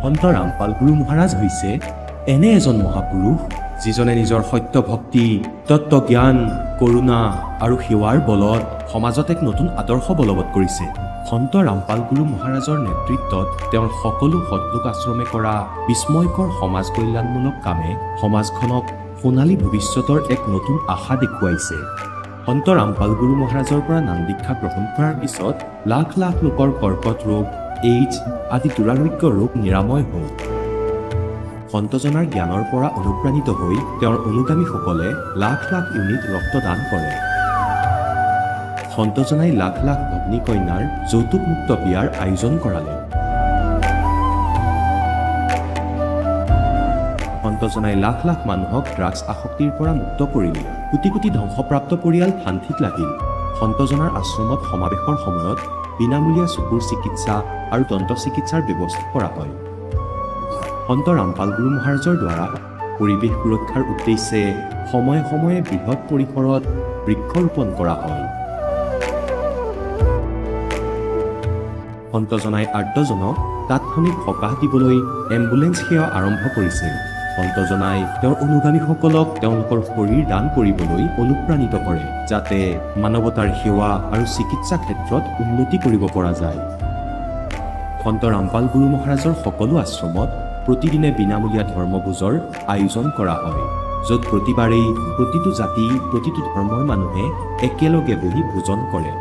সন্ত ৰামপাল গুৰু মহাৰাজ হৈছে এনে এজন মহাপুৰুষ যিজনে নিজৰ সত্য ভক্তি, তত্ত্ব জ্ঞান, কৰুণা আৰু সেৱাৰ বলত সমাজত এক নতুন আদৰ্শ বলবৎ কৰিছে। সন্ত ৰামপাল গুৰু মহাৰাজৰ নেতৃত্বত তেওঁৰ সকলো সৎলোক আশ্ৰমে কৰা বিস্ময়কৰ সমাজ কল্যাণমূলক কামে সমাজখনক সোণালী ভৱিষ্যতৰ এক নতুন আশা দেখুৱাইছে। সন্ত ৰামপাল গুৰু মহাৰাজৰ পৰা নাম দীক্ষা গ্ৰহণ কৰাৰ পিছত লাখ লাখ লোকৰ কৰ্কট ৰোগ, এইডছ আদি দুৰাৰোগ্য ৰোগ নিৰাময় হ'ল। সন্তজনাৰ জ্ঞানৰ পৰা অনুপ্ৰাণিত হৈ তেওঁৰ অনুগামীসকলে লাখ লাখ ইউনিট ৰক্তদান কৰে। সন্তজনাই লাখ লাখ ভগ্নী কন্যাৰ যৌতুকমুক্ত বিয়াৰ আয়োজন কৰালে। সন্তজনাই লাখ লাখ মানুহক ড্ৰাগছ আসক্তিৰ পৰা মুক্ত কৰিলে। কোটি কোটি ধ্বংসপ্ৰাপ্ত পৰিয়াল শান্তিত লাগিল। সন্তজনাৰ আশ্ৰমত সমাৱেশৰ সময়ত বিনামূলীয়া চকুৰ চিকিৎসা আৰু দন্ত চিকিৎসাৰ ব্যৱস্থা কৰা হয়। সন্ত ৰামপাল গুৰু মহাৰাজৰ দ্বাৰা পৰিৱেশ সুৰক্ষাৰ উদ্দেশ্যে সময়ে সময়ে বৃহৎ পৰিসৰত বৃক্ষৰোপণ কৰা হয়। সন্তজনাই আৰ্তজনক তাৎক্ষণিক সকাহ দিবলৈ এম্বুলেন্স সেৱা আৰম্ভ কৰিছিল। সন্তজনাই তেওঁৰ অনুগামীসকলক তেওঁলোকৰ শৰীৰ দান কৰিবলৈ অনুপ্ৰাণিত কৰে, যাতে মানৱতাৰ সেৱা আৰু চিকিৎসা ক্ষেত্ৰত উন্নতি কৰিব পৰা যায়। সন্ত ৰামপাল গুৰু মহাৰাজৰ সকলো আশ্ৰমত প্ৰতিদিনে বিনামূলীয়া ধৰ্মভোজৰ আয়োজন কৰা হয়, য'ত প্ৰতিবাৰেই প্ৰতিটো জাতি, প্ৰতিটো ধৰ্মৰ মানুহে একেলগে বহি ভোজন কৰে।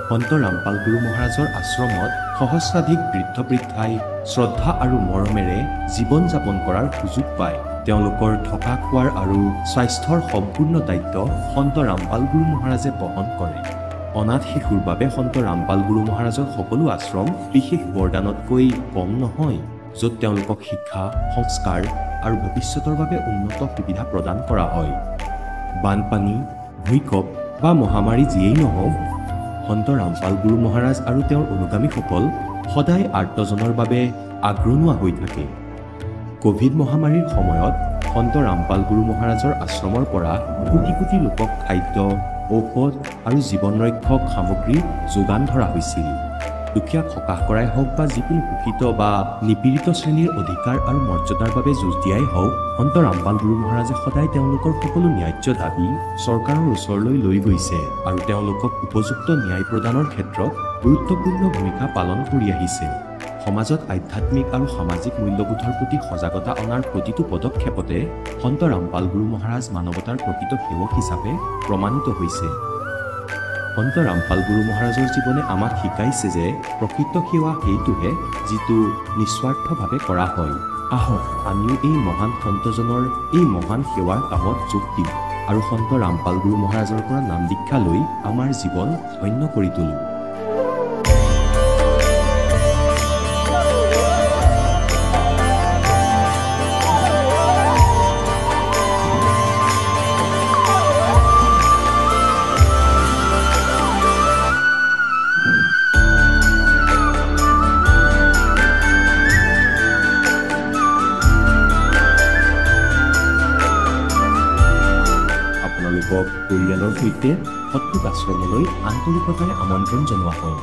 সন্ত ৰামপাল গুৰু মহাৰাজৰ আশ্ৰমত সহস্ৰাধিক বৃদ্ধ বৃদ্ধাই শ্ৰদ্ধা আৰু মৰমেৰে জীৱন যাপন কৰাৰ সুযোগ পায়। তেওঁলোকৰ থকা খোৱাৰ আৰু স্বাস্থ্যৰ সম্পূৰ্ণ দায়িত্ব সন্ত ৰামপাল গুৰু মহাৰাজে বহন কৰে। অনাথ শিশুৰ বাবে সন্ত ৰামপাল গুৰু মহাৰাজৰ সকলো আশ্ৰম বিশেষ বৰদানতকৈ কম নহয়, য'ত তেওঁলোকক শিক্ষা, সংস্কাৰ আৰু ভৱিষ্যতৰ বাবে উন্নত সুবিধা প্ৰদান কৰা হয়। বানপানী, ভূঁইকঁপ বা মহামাৰী যিয়েই নহওক, সন্ত ৰামপাল গুৰু মহাৰাজ আৰু তেওঁৰ অনুগামীসকল সদায় আৰ্তজনৰ বাবে আগ্ৰনোৱা হৈ থাকে। কোভিড মহামাৰীৰ সময়ত সন্ত ৰামপাল গুৰু মহাৰাজৰ আশ্ৰমৰ পৰা কোটি কোটি লোকক খাদ্য, ঔষধ আৰু জীৱন ৰক্ষক সামগ্ৰী যোগান ধৰা হৈছিল। দুখীয়াক সকাহ কৰাই হওক বা যিকোনো শোষিত বা নিপীড়িত শ্ৰেণীৰ অধিকাৰ আৰু মৰ্যাদাৰ বাবে যুঁজ দিয়াই হওক, সন্ত ৰামপাল গুৰু মহাৰাজে সদায় তেওঁলোকৰ সকলো ন্যায্য দাবী চৰকাৰৰ ওচৰলৈ লৈ গৈছে আৰু তেওঁলোকক উপযুক্ত ন্যায় প্ৰদানৰ ক্ষেত্ৰত গুৰুত্বপূৰ্ণ ভূমিকা পালন কৰি আহিছে। সমাজত আধ্যাত্মিক আৰু সামাজিক মূল্যবোধৰ প্ৰতি সজাগতা অনাৰ প্ৰতিটো পদক্ষেপতে সন্ত ৰামপাল গুৰু মহাৰাজ মানৱতাৰ প্ৰকৃত সেৱক হিচাপে প্ৰমাণিত হৈছে। সন্ত ৰামপাল গুৰু মহাৰাজৰ জীৱনে আমাক শিকাইছে যে প্ৰকৃত সেৱা সেইটোহে যিটো নিস্বাৰ্থভাৱে কৰা হয়। আহক আমিও এই মহান সন্তজনৰ এই মহান সেৱাৰ কামত যোগ দিওঁ আৰু সন্ত ৰামপাল গুৰু মহাৰাজৰ পৰা নাম দীক্ষা লৈ আমাৰ জীৱন ধন্য কৰি তোলোঁ। পৰিয়ালৰ সৈতে সৎলোক আশ্ৰমলৈ আন্তৰিকতাৰে আমন্ত্ৰণ জনোৱা হয়।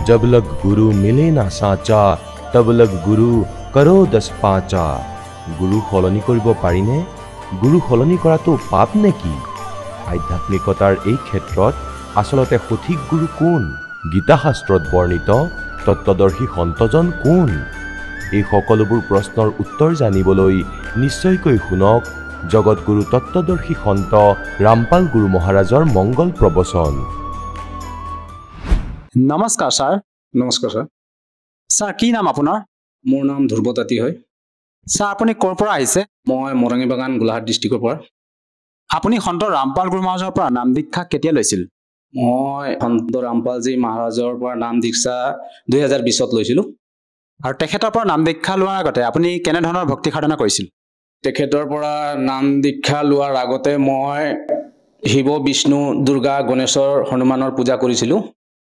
जब लग गुरु मिले ना साचा, तब लग गुरु करो 10 पाचा। गुरु সলনি কৰিব পাৰিনে? গুৰু সলনি কৰাটো পাপ নেকি? আধ্যাত্মিকতাৰ এই ক্ষেত্ৰত আচলতে সঠিক গুৰু কোন? গীতা শাস্ত্ৰত বৰ্ণিত তত্ত্বদৰ্শী সন্তজন কোন? এই সকলোবোৰ প্ৰশ্নৰ উত্তৰ জানিবলৈ নিশ্চয়কৈ শুনক জগতগুৰু তত্ত্বদৰ্শী সন্ত ৰামপাল গুৰু মহাৰাজৰ মংগল প্ৰবচন। নমস্কাৰ ছাৰ। নমস্কাৰ ছাৰ। ছাৰ কি নাম আপোনাৰ? মোৰ নাম ধ্ৰুৱ তাঁতী হয়। ছাৰ আপুনি ক'ৰ পৰা আহিছে? মই মৰাঙী বাগান গোলাঘাট ডিষ্ট্ৰিক্টৰ পৰা। আপুনি সন্ত ৰামপাল গুৰু মহাৰাজৰ পৰা নাম দীক্ষা কেতিয়া লৈছিল? মই সন্ত ৰামপালজী মহাৰাজৰ পৰা নাম দীক্ষা 2020ত লৈছিলোঁ। আৰু তেখেতৰ পৰা নাম দীক্ষা লোৱাৰ আগতে আপুনি কেনেধৰণৰ ভক্তি সাধনা কৰিছিল? তেখেতৰ পৰা নাম দীক্ষা লোৱাৰ আগতে মই শিৱ, বিষ্ণু, দুৰ্গা, গণেশৰ, হনুমানৰ পূজা কৰিছিলোঁ।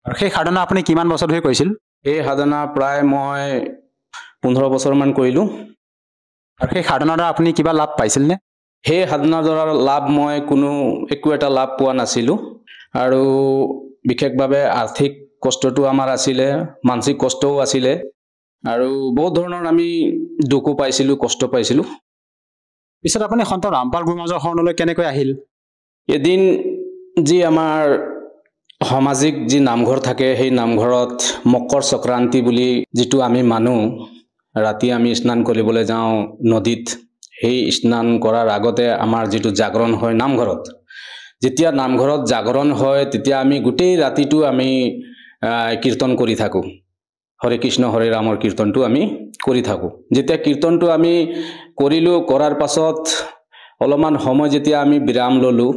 আৰু সেই সাধনা আপুনি কিমান বছৰ ধৰি কৰিছিল? এই সাধনা প্ৰায় মই 15 বছৰমান কৰিলোঁ। আৰু সেই সাধনাৰ দ্বাৰা আপুনি কিবা লাভ পাইছিলনে? সেই সাধনাৰ দ্বাৰা লাভ মই একো এটা লাভ পোৱা নাছিলোঁ। আৰু বিশেষভাৱে আৰ্থিক কষ্টটো আমাৰ আছিলে, মানসিক কষ্টও আছিলে, আৰু বহুত ধৰণৰ আমি দুখো পাইছিলোঁ, কষ্ট পাইছিলোঁ। পিছত আপুনি সন্ত ৰামপাল গুৰু মহাৰাজৰ শৰণলৈ কেনেকৈ আহিল? এদিন যি আমাৰ সামাজিক যি নামঘৰ থাকে, সেই নামঘৰত মকৰ সংক্ৰান্তি বুলি যিটো আমি মানো, ৰাতি আমি স্নান কৰিবলৈ যাওঁ নদীত। সেই স্নান কৰাৰ আগতে আমাৰ যিটো জাগৰণ হয় নামঘৰত, যেতিয়া নামঘৰত জাগৰণ হয় তেতিয়া আমি গোটেই ৰাতিটো আমি কীৰ্তন কৰি থাকোঁ। হৰে কৃষ্ণ হৰে ৰামৰ কীৰ্তনটো আমি কৰি থাকোঁ। যেতিয়া কীৰ্তনটো আমি কৰিলোঁ, কৰাৰ পাছত অলপমান সময় যেতিয়া আমি বিৰাম ল'লোঁ,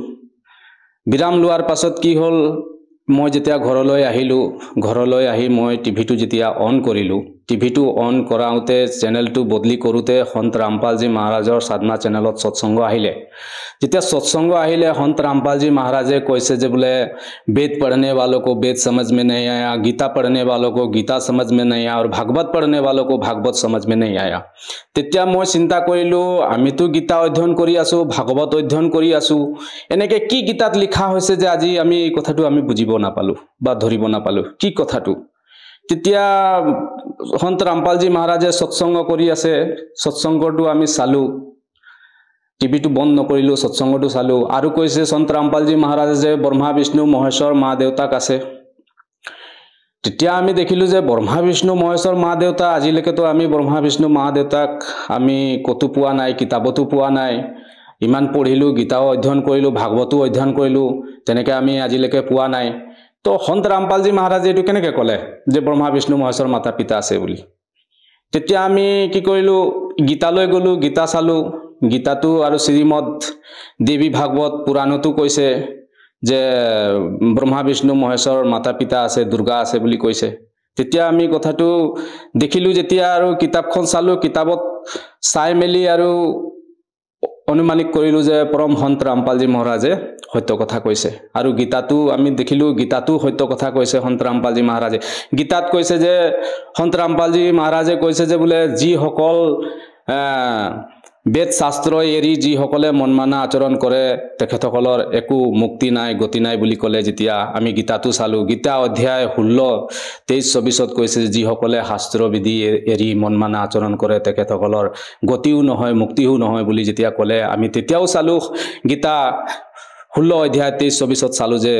বিৰাম লোৱাৰ পাছত কি হ'ল, মই যেতিয়া ঘৰলৈ আহিলোঁ, ঘৰলৈ আহি মই টিভিটো যেতিয়া অন কৰিলোঁ, টিভিটো অন কৰাওঁতে চেনেলটো বদলি কৰোঁতে সন্ত ৰামপালজী মহাৰাজৰ সাধনা চেনেলত সৎসংগ আহিলে। যেতিয়া সৎসংগ আহিলে, সন্ত रामपाल जी महाराज কৈছে যে বোলে वेद पढ़ने वालों को वेद समझ में नहीं आया, गीता पढ़ने वालों को गीता समझ में नहीं आया, और भागवत पढ़ने वालों को भागवत समझ में नहीं आया। তেতিয়া মই চিন্তা কৰিলোঁ, আমিতো গীতা অধ্যয়ন কৰি আছোঁ, ভাগৱত অধ্যয়ন কৰি আছোঁ, এনেকৈ কি গীতাত লিখা হৈছে যে আজি আমি এই কথাটো আমি বুজিব নাপালোঁ বা ধৰিব নাপালোঁ কি কথাটো। তেতিয়া সন্ত ৰামপালজী মহাৰাজে সৎসংগ কৰি আছে, সৎসংগটো আমি চালোঁ, টিভিটো বন্ধ নকৰিলোঁ, সৎসংগটো চালোঁ। আৰু কৈছে সন্ত ৰামপালজী মহাৰাজে যে ব্ৰহ্মা বিষ্ণু মহেশ্বৰ মা দেউতাক আছে। তেতিয়া আমি দেখিলোঁ যে ব্ৰহ্মা বিষ্ণু মহেশ্বৰ মা দেউতা, আজিলৈকেতো আমি ব্ৰহ্মা বিষ্ণু মা দেউতাক আমি ক'তো পোৱা নাই, কিতাপতো পোৱা নাই। ইমান পঢ়িলোঁ, গীতাও অধ্যয়ন কৰিলোঁ, ভাগৱতো অধ্যয়ন কৰিলোঁ, তেনেকৈ আমি আজিলৈকে পোৱা নাই। তো সন্ত ৰামপালজী মহাৰাজে এইটো কেনেকৈ ক'লে যে ব্ৰহ্মা বিষ্ণু মহেশ্বৰ মাতা পিতা আছে বুলি। তেতিয়া আমি কি কৰিলোঁ, গীতালৈ গ'লোঁ, গীতা চালোঁ। গীতাটো আৰু শ্ৰীমদ দেৱী ভাগৱত পুৰাণতো কৈছে যে ব্ৰহ্মা বিষ্ণু মহেশ্বৰ মাতা পিতা আছে, দুৰ্গা আছে বুলি কৈছে। তেতিয়া আমি কথাটো দেখিলোঁ, যেতিয়া আৰু কিতাপখন চালোঁ, কিতাপত চাই মেলি আৰু অনুমানিক কৰিলোঁ যে পৰম সন্ত ৰামপালজী মহাৰাজে সত্য কথা কৈছে। আৰু গীতাটো আমি দেখিলোঁ, গীতাটো সত্য কথা কৈছে সন্ত ৰামপালজী মহাৰাজে। গীতাত কৈছে যে সন্ত ৰামপালজী মহাৰাজে কৈছে যে বোলে যিসকল বেদ শাস্ত্ৰ এৰি যিসকলে মনমানা আচৰণ কৰে তেখেতসকলৰ একো মুক্তি নাই, গতি নাই বুলি ক'লে। যেতিয়া আমি গীতাটো চালোঁ, গীতা অধ্যায় 16, 23, 24 কৈছে যিসকলে শাস্ত্ৰবিধি এৰি মনমানা আচৰণ কৰে তেখেতসকলৰ গতিও নহয়, মুক্তিও নহয় বুলি যেতিয়া ক'লে, আমি তেতিয়াও চালোঁ গীতা 16 অধ্যায় 23, 24 চালোঁ যে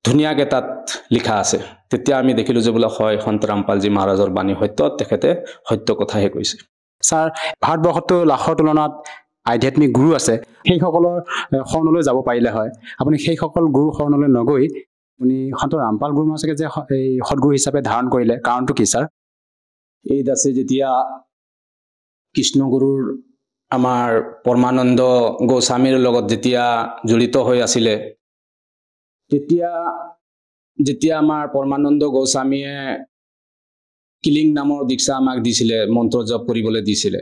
ধুনীয়াকৈ তাত লিখা আছে। তেতিয়া আমি দেখিলোঁ যে বোলে হয়, সন্ত ৰামপালজী মহাৰাজৰ বাণী সত্য, তেখেতে সত্য কথাহে কৈছে। ছাৰ, ভাৰতবৰ্ষতো লাখৰ তুলনাত আধ্যাত্মিক গুৰু আছে, সেইসকলৰ শৰণলৈ যাব পাৰিলে হয়। আপুনি সেইসকল গুৰু শৰণলৈ নগৈ আপুনি সন্ত ৰামপাল গুৰু মহাৰাজকে যে এই সদগুৰু হিচাপে ধাৰণ কৰিলে, কাৰণটো কি ছাৰ? এই দাসে যেতিয়া কৃষ্ণগুৰুৰ আমাৰ পৰমানন্দ গোস্বামীৰ লগত যেতিয়া জড়িত হৈ আছিলে, যেতিয়া আমাৰ পৰমানন্দ গোস্বামীয়ে কিলিং নামৰ দীক্ষা আমাক দিছিলে, মন্ত্ৰ জপ কৰিবলৈ দিছিলে,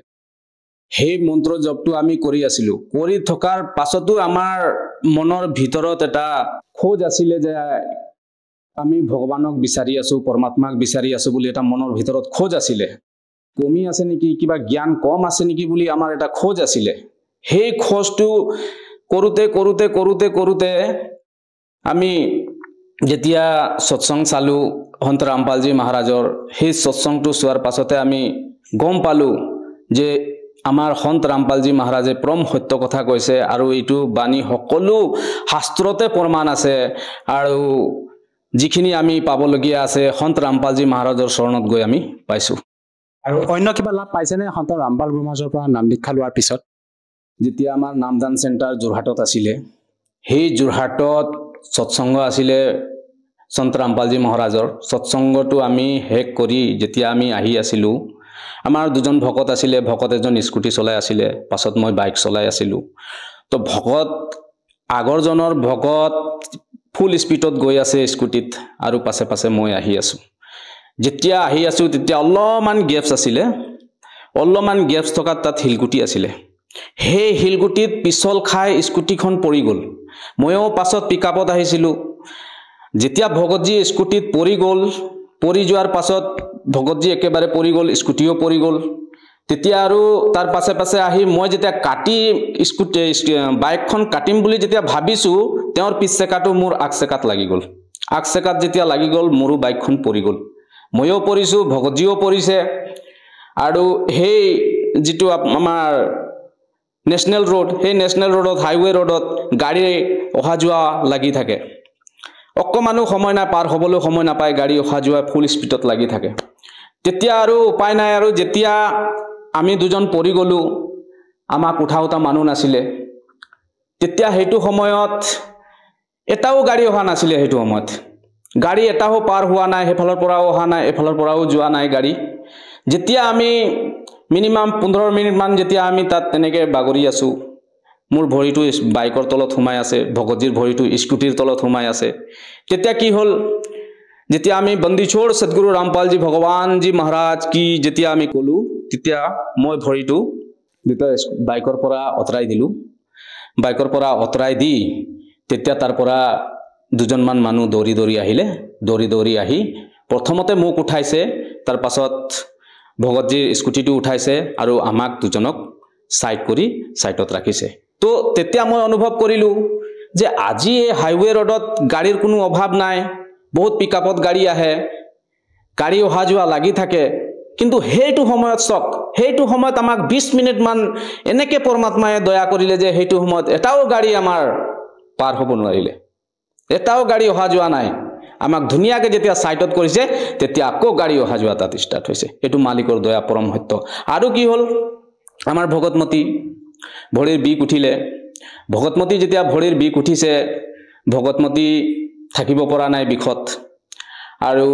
সেই মন্ত্ৰ জপটো আমি কৰি আছিলোঁ। কৰি থকাৰ পাছতো আমাৰ মনৰ ভিতৰত এটা খোজ আছিলে যে আমি ভগৱানক বিচাৰি আছোঁ, পৰমাত্মাক বিচাৰি আছোঁ বুলি এটা মনৰ ভিতৰত খোজ আছিলে। কমি আছে নেকি, কিবা জ্ঞান কম আছে নেকি বুলি আমাৰ এটা খোজ আছিলে। সেই খোজটো কৰোঁতে কৰোঁতে কৰোঁতে কৰোঁতে আমি যেতিয়া সৎসং চালোঁ সন্ত ৰামপালজী মহাৰাজৰ, সেই সৎসংটো চোৱাৰ পাছতে আমি গম পালোঁ যে আমাৰ সন্ত ৰামপালজী মহাৰাজে পৰম সত্য কথা কৈছে, আৰু এইটো বাণী সকলো শাস্ত্ৰতে প্ৰমাণ আছে, আৰু যিখিনি আমি পাবলগীয়া আছে সন্ত ৰামপালজী মহাৰাজৰ চৰণত গৈ আমি পাইছোঁ। আৰু অন্য কিবা লাভ পাইছেনে সন্ত ৰামপাল গুৰু মহাৰাজৰ পৰা নাম দীক্ষা লোৱাৰ পিছত? যেতিয়া আমাৰ নামদান চেণ্টাৰ যোৰহাটত আছিলে, সেই যোৰহাটত সৎসংগ আছিলে সন্ত ৰামপালজী মহাৰাজৰ। সৎসংগটো আমি শেষ কৰি যেতিয়া আমি আহি আছিলোঁ, আমাৰ দুজন ভকত আছিলে, ভকত এজন স্কুটি চলাই আছিলে, পাছত মই বাইক চলাই আছিলোঁ। তো ভকত আগৰজনৰ ভকত ফুল স্পীডত গৈ আছে স্কুটিত আৰু পাছে পাছে মই আহি আছোঁ যেতিয়া আহি আছোঁ তেতিয়া অলপমান গেপছ আছিলে অলপমান গেপছ থকা তাত হিলগুটি আছিলে সেই হিলগুটিত পিছল খাই স্কুটিখন পৰি গ'ল ময়ো পাছত পিকআপত আহিছিলোঁ যেতিয়া ভগতজী স্কুটিত পৰি গ'ল পৰি যোৱাৰ পাছত ভগতজী একেবাৰে পৰি গ'ল স্কুটিও পৰি গ'ল তেতিয়া আৰু তাৰ পাছে পাছে আহি মই যেতিয়া কাটি স্কুটি বাইকখন কাটিম বুলি যেতিয়া ভাবিছোঁ তেওঁৰ পিছ চেকাটো মোৰ আগ চেকাত লাগি গ'ল আগ চেকাত যেতিয়া লাগি গ'ল মোৰো বাইকখন পৰি গ'ল ময়ো পৰিছোঁ ভগতজীও পৰিছে আৰু সেই যিটো আমাৰ নেশ্যনেল ৰোড সেই নেশ্যনেল ৰোডত হাইৱে ৰোডত গাড়ী অহা যোৱা লাগি থাকে অকমানো সময় নাই পাৰ হ'বলৈ সময় নাপায় গাড়ী অহা যোৱা ফুল স্পীডত লাগি থাকে তেতিয়া আৰু উপায় নাই আৰু যেতিয়া আমি দুজন পৰি গ'লোঁ আমাক উঠা মানুহ নাছিলে তেতিয়া সেইটো সময়ত এটাও গাড়ী অহা নাছিলে সেইটো সময়ত গাড়ী এটাও পাৰ হোৱা নাই সেইফালৰ পৰাও অহা নাই এফালৰ পৰাও যোৱা নাই গাড়ী যেতিয়া আমি মিনিমাম 15 মিনিটমান যেতিয়া আমি তাত তেনেকৈ বাগৰি আছোঁ মোৰ ভৰিটো বাইকৰ তলত সোমাই আছে ভগতজীৰ ভৰিটো স্কুটিৰ তলত সোমাই আছে তেতিয়া কি হ'ল যেতিয়া আমি বন্দি ছোড় সদগুৰু ৰামপালজী ভগৱানজী মহাৰাজ কি যেতিয়া আমি ক'লোঁ তেতিয়া মই ভৰিটো যেতিয়া বাইকৰ পৰা অতৰাই দিলোঁ বাইকৰ পৰা অতৰাই দি তেতিয়া তাৰ পৰা দুজনমান মানুহ দৌৰি দৌৰি আহিলে দৌৰি আহি প্ৰথমতে মোক উঠাইছে তাৰ পাছত ভগতজীৰ স্কুটিটো উঠাইছে আৰু আমাক দুজনক সাইড কৰি সাইডত ৰাখিছে তো তেতিয়া মই অনুভৱ কৰিলোঁ যে আজি এই হাইৱে ৰোডত গাড়ীৰ কোনো অভাৱ নাই বহুত পিকআপত গাড়ী আহে গাড়ী অহা যোৱা লাগি থাকে কিন্তু সেইটো সময়ত চক সেইটো সময়ত আমাক 20 মিনিটমান এনেকৈ পৰমাত্মাই দয়া কৰিলে যে সেইটো সময়ত এটাও গাড়ী আমাৰ পাৰ হ'ব নোৱাৰিলে এটাও গাড়ী অহা যোৱা নাই আমাক ধুনীয়াকৈ যেতিয়া সাইডত কৰিছে তেতিয়া আকৌ গাড়ী অহা যোৱা তাত ষ্টাৰ্ট হৈছে এইটো মালিকৰ দয়া পৰম সত্য আৰু কি হ'ল আমাৰ ভগতমতী ভৰিৰ বিষ উঠিলে ভগতমতী যেতিয়া ভৰিৰ বিষ উঠিছে ভগতমতী থাকিব পৰা নাই বিষত আৰু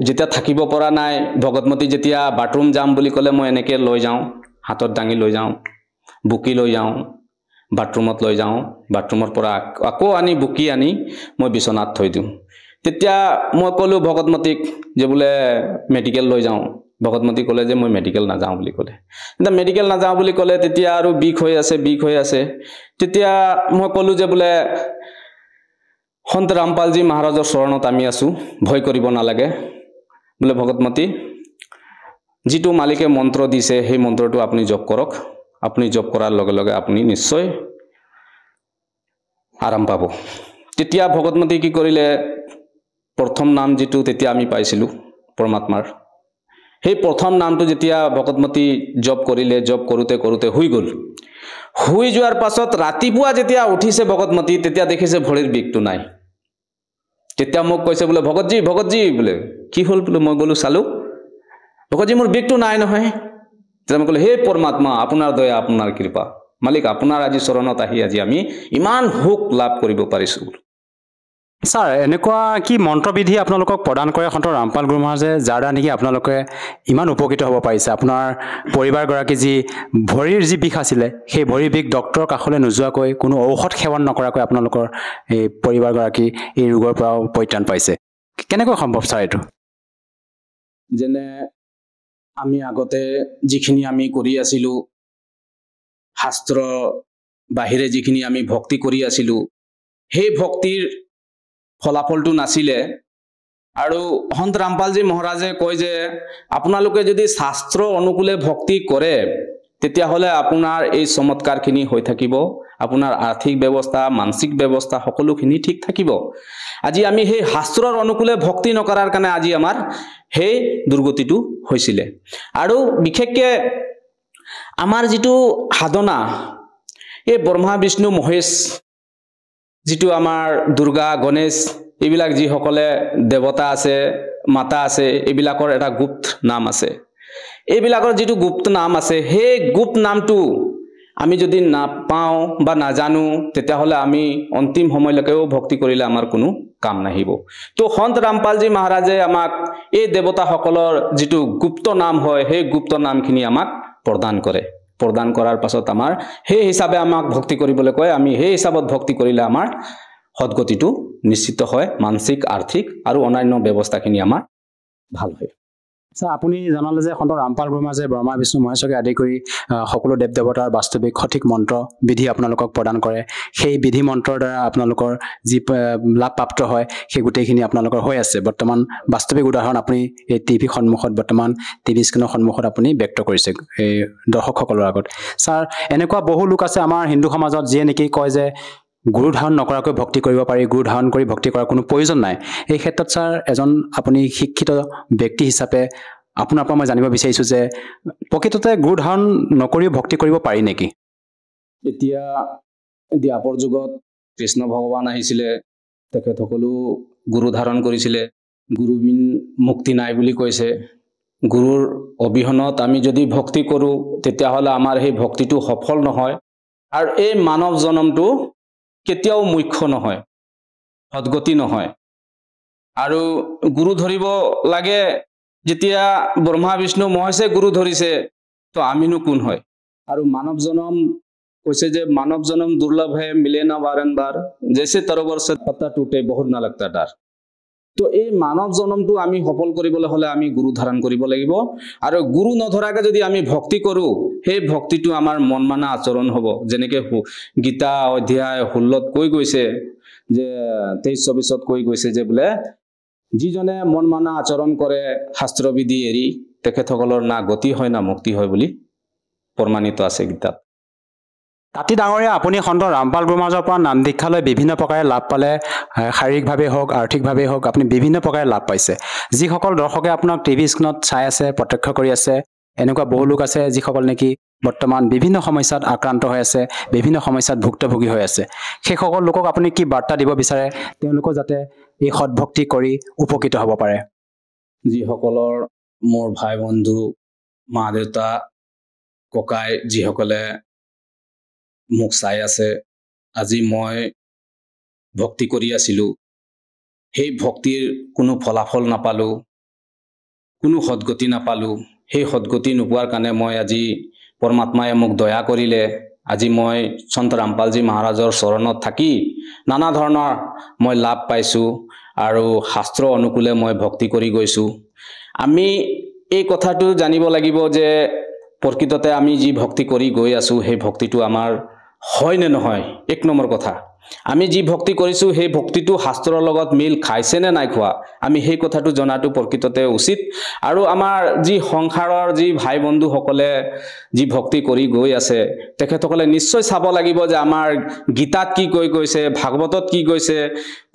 যেতিয়া থাকিব পৰা নাই ভগতমতী যেতিয়া বাথৰুম যাম বুলি ক'লে মই এনেকৈ লৈ যাওঁ হাতত দাঙি লৈ যাওঁ বুকি লৈ যাওঁ বাথৰুমত লৈ যাওঁ বাথৰুমৰ পৰা আকৌ আনি বুকি আনি মই বিচনাত থৈ দিওঁ তেতিয়া মই ক'লোঁ ভগতমতীক যে বোলে মেডিকেল লৈ যাওঁ ভগতমতী ক'লে যে মই মেডিকেল নাযাওঁ বুলি ক'লে এতিয়া মেডিকেল নাযাওঁ বুলি ক'লে তেতিয়া আৰু বিষ হৈ আছে তেতিয়া মই ক'লোঁ যে বোলে সন্ত ৰামপালজী মহাৰাজৰ চৰণত আমি আছোঁ ভয় কৰিব নালাগে বোলে ভগতমতী যিটো মালিকে মন্ত্ৰ দিছে সেই মন্ত্ৰটো আপুনি জপ কৰক আপুনি জপ কৰাৰ লগে লগে আপুনি নিশ্চয় আৰাম পাব তেতিয়া ভগতমতী কি কৰিলে প্ৰথম নাম যিটো তেতিয়া আমি পাইছিলোঁ পৰমাত্মাৰ সেই প্ৰথম নামটো যেতিয়া ভগতমতী জপ কৰিলে জপ কৰোঁতে শুই গ'ল শুই যোৱাৰ পাছত ৰাতিপুৱা যেতিয়া উঠিছে ভগতমতী তেতিয়া দেখিছে ভৰিৰ বিষটো নাই তেতিয়া মোক কৈছে বোলে ভগতজী বোলে কি হ'ল বোলে মই গ'লোঁ চালোঁ ভগতজী মোৰ বিষটো নাই নহয় তেতিয়া মই ক'লোঁ হে পৰমাত্মা আপোনাৰ দয়া আপোনাৰ কৃপা মালিক আপোনাৰ আজি চৰণত আহি আজি আমি ইমান সুখ লাভ কৰিব পাৰিছোঁ ছাৰ এনেকুৱা কি মন্ত্ৰবিধি আপোনালোকক প্ৰদান কৰে সন্ত ৰামপাল গুৰু মহাৰাজে যাৰ দ্বাৰা নেকি আপোনালোকে ইমান উপকৃত হ'ব পাৰিছে আপোনাৰ পৰিবাৰগৰাকী যি ভৰিৰ যি বিষ আছিলে সেই ভৰিৰ বিষ ডক্টৰৰ কাষলৈ নোযোৱাকৈ কোনো ঔষধ সেৱন নকৰাকৈ আপোনালোকৰ এই পৰিবাৰগৰাকী এই ৰোগৰ পৰাও পৰিত্ৰাণ পাইছে কেনেকৈ সম্ভৱ ছাৰ এইটো যেনে আমি আগতে যিখিনি আমি কৰি আছিলোঁ শাস্ত্ৰ বাহিৰে যিখিনি আমি ভক্তি কৰি আছিলোঁ সেই ভক্তিৰ ফলাফলটো নাছিলে আৰু সন্ত ৰামপালজী মহাৰাজে কয় যে আপোনালোকে যদি শাস্ত্ৰ অনুকূলে ভক্তি কৰে তেতিয়াহ'লে আপোনাৰ এই চমৎকাৰখিনি হৈ থাকিব আপোনাৰ আৰ্থিক ব্যৱস্থা মানসিক ব্যৱস্থা সকলোখিনি ঠিক থাকিব আজি আমি সেই শাস্ত্ৰৰ অনুকূলে ভক্তি নকৰাৰ কাৰণে আজি আমাৰ সেই দুৰ্গতিটো হৈছিলে আৰু বিশেষকৈ আমাৰ যিটো সাধনা এই ব্ৰহ্মা বিষ্ণু মহেশ যিটো আমাৰ দুৰ্গা গণেশ এইবিলাক যিসকলে দেৱতা আছে মাতা আছে এইবিলাকৰ এটা গুপ্ত নাম আছে এইবিলাকৰ যিটো গুপ্ত নাম আছে সেই গুপ্ত নামটো আমি যদি নাপাওঁ বা নাজানো তেতিয়াহ'লে আমি অন্তিম সময়লৈকেও ভক্তি কৰিলে আমাৰ কোনো কাম নাহিব তো সন্ত ৰামপালজী মহাৰাজে আমাক এই দেৱতাসকলৰ যিটো গুপ্ত নাম হয় সেই গুপ্ত নামখিনি আমাক প্ৰদান কৰে প্ৰদান কৰাৰ পাছত আমাৰ সেই হিচাপে আমাক ভক্তি কৰিবলৈ কয় আমি সেই হিচাপত ভক্তি কৰিলে আমাৰ সদগতিটো নিশ্চিত হয় মানসিক আৰ্থিক আৰু অন্যান্য ব্যৱস্থাখিনি আমাৰ ভাল হয় স্যাৰ আপুনি জনালে যে সন্ত ৰামপাল গুৰু মহাৰাজে ব্ৰহ্মা বিষ্ণু মহেশকে আদি কৰি সকলো দেৱ দেৱতাৰ বাস্তৱিক সঠিক মন্ত্ৰ বিধি আপোনালোকক প্ৰদান কৰে সেই বিধি মন্ত্ৰৰ দ্বাৰা আপোনালোকৰ যি লাভ প্ৰাপ্ত হয় সেই গোটেইখিনি আপোনালোকৰ হৈ আছে বৰ্তমান বাস্তৱিক উদাহৰণ আপুনি এই টিভি সন্মুখত বৰ্তমান টিভি স্ক্ৰীনৰ সন্মুখত আপুনি ব্যক্ত কৰিছে এই দৰ্শকসকলৰ আগত স্যাৰ এনেকুৱা বহু লোক আছে আমাৰ হিন্দু সমাজত যিয়ে নেকি কয় যে গুৰু ধাৰণ নকৰাকৈ ভক্তি কৰিব পাৰি গুৰু ধাৰণ কৰি ভক্তি কৰাৰ কোনো প্ৰয়োজন নাই এই ক্ষেত্ৰত স্যাৰ এজন আপুনি শিক্ষিত ব্যক্তি হিচাপে আপোনাৰ পৰা মই জানিব বিচাৰিছোঁ যে প্ৰকৃততে গুৰু ধাৰণ নকৰিও ভক্তি কৰিব পাৰি নেকি এতিয়া দ্বাপৰ যুগত কৃষ্ণ ভগৱান আহিছিলে তেখেতসকলো গুৰু ধাৰণ কৰিছিলে গুৰুবিন মুক্তি নাই বুলি কৈছে গুৰুৰ অবিহনত আমি যদি ভক্তি কৰোঁ তেতিয়াহ'লে আমাৰ সেই ভক্তিটো সফল নহয় আৰু এই মানৱ জনমটো কেতিয়াও মুখ্য নহয় সদগতি নহয় আৰু গুৰু ধৰিব লাগে যেতিয়া ব্ৰহ্মা বিষ্ণু মহেশে গুৰু ধৰিছে তো আমিনো কোন হয় আৰু মানৱ জনম কৈছে যে মানৱ জনম দুৰ্লভ হে মিলে না বাৰম্বাৰ জैसे तरवर से पत्ता टूटे बहुत ना लगता डर তো এই মানৱ জনমটো আমি সফল কৰিবলৈ হলে আমি গুৰু ধাৰণ কৰিব লাগিব আৰু গুৰু নধৰাকে যদি আমি ভক্তি কৰো সেই ভক্তিটো আমাৰ মন মানা আচৰণ হ'ব যেনেকৈ গীতা অধ্যায় 16ত কৈ গৈছে যে 23-24ত কৈ গৈছে যে বোলে যিজনে মন মানা আচৰণ কৰে শাস্ত্ৰবিধি এৰি তেখেতসকলৰ না গতি হয় না মুক্তি হয় বুলি প্ৰমাণিত আছে গীতাত তাতি ডাঙৰীয়া আপুনি সন্ত ৰামপাল গুৰু মহাৰাজৰ পৰা নাম দীক্ষা লৈ বিভিন্ন প্ৰকাৰে লাভ পালে শাৰীৰিকভাৱে হওক আৰ্থিকভাৱে হওক আপুনি বিভিন্ন প্ৰকাৰে লাভ পাইছে যিসকল দৰ্শকে আপোনাক টিভি স্ক্ৰীনত চাই আছে প্ৰত্যক্ষ কৰি আছে এনেকুৱা বহু লোক আছে যিসকল নেকি বৰ্তমান বিভিন্ন সমস্যাত আক্ৰান্ত হৈ আছে বিভিন্ন সমস্যাত ভুক্তভোগী হৈ আছে সেই সকল লোকক আপুনি কি বাৰ্তা দিব বিচাৰে তেওঁলোকক যাতে এই সৎভক্তি কৰি উপকৃত হ'ব পাৰে যিসকলৰ মোৰ ভাই বন্ধু মা দেউতা ককাই যিসকলে মোক চাই আছে আজি মই ভক্তি কৰি আছিলোঁ সেই ভক্তিৰ কোনো ফলাফল নাপালোঁ কোনো সদগতি নাপালোঁ সেই সদগতি নোপোৱাৰ কাৰণে মই আজি পৰমাত্মাই মোক দয়া কৰিলে আজি মই সন্ত ৰামপালজী মহাৰাজৰ চৰণত থাকি নানা ধৰণৰ মই লাভ পাইছোঁ আৰু শাস্ত্ৰ অনুকূলে মই ভক্তি কৰি গৈছোঁ আমি এই কথাটো জানিব লাগিব যে প্ৰকৃততে আমি যি ভক্তি কৰি গৈ আছোঁ সেই ভক্তিটো আমাৰ হয় নে নহয় এক নম্বৰ কথা আমি যি ভক্তি কৰিছোঁ সেই ভক্তিটো শাস্ত্ৰৰ লগত মিল খাইছে নে নাই খোৱা আমি সেই কথাটো জনাটো প্ৰকৃততে উচিত আৰু আমাৰ যি সংসাৰৰ যি ভাই বন্ধুসকলে যি ভক্তি কৰি গৈ আছে তেখেতসকলে নিশ্চয় চাব লাগিব যে আমাৰ গীতাত কি কৈ গৈছে ভাগৱতত কি কৈছে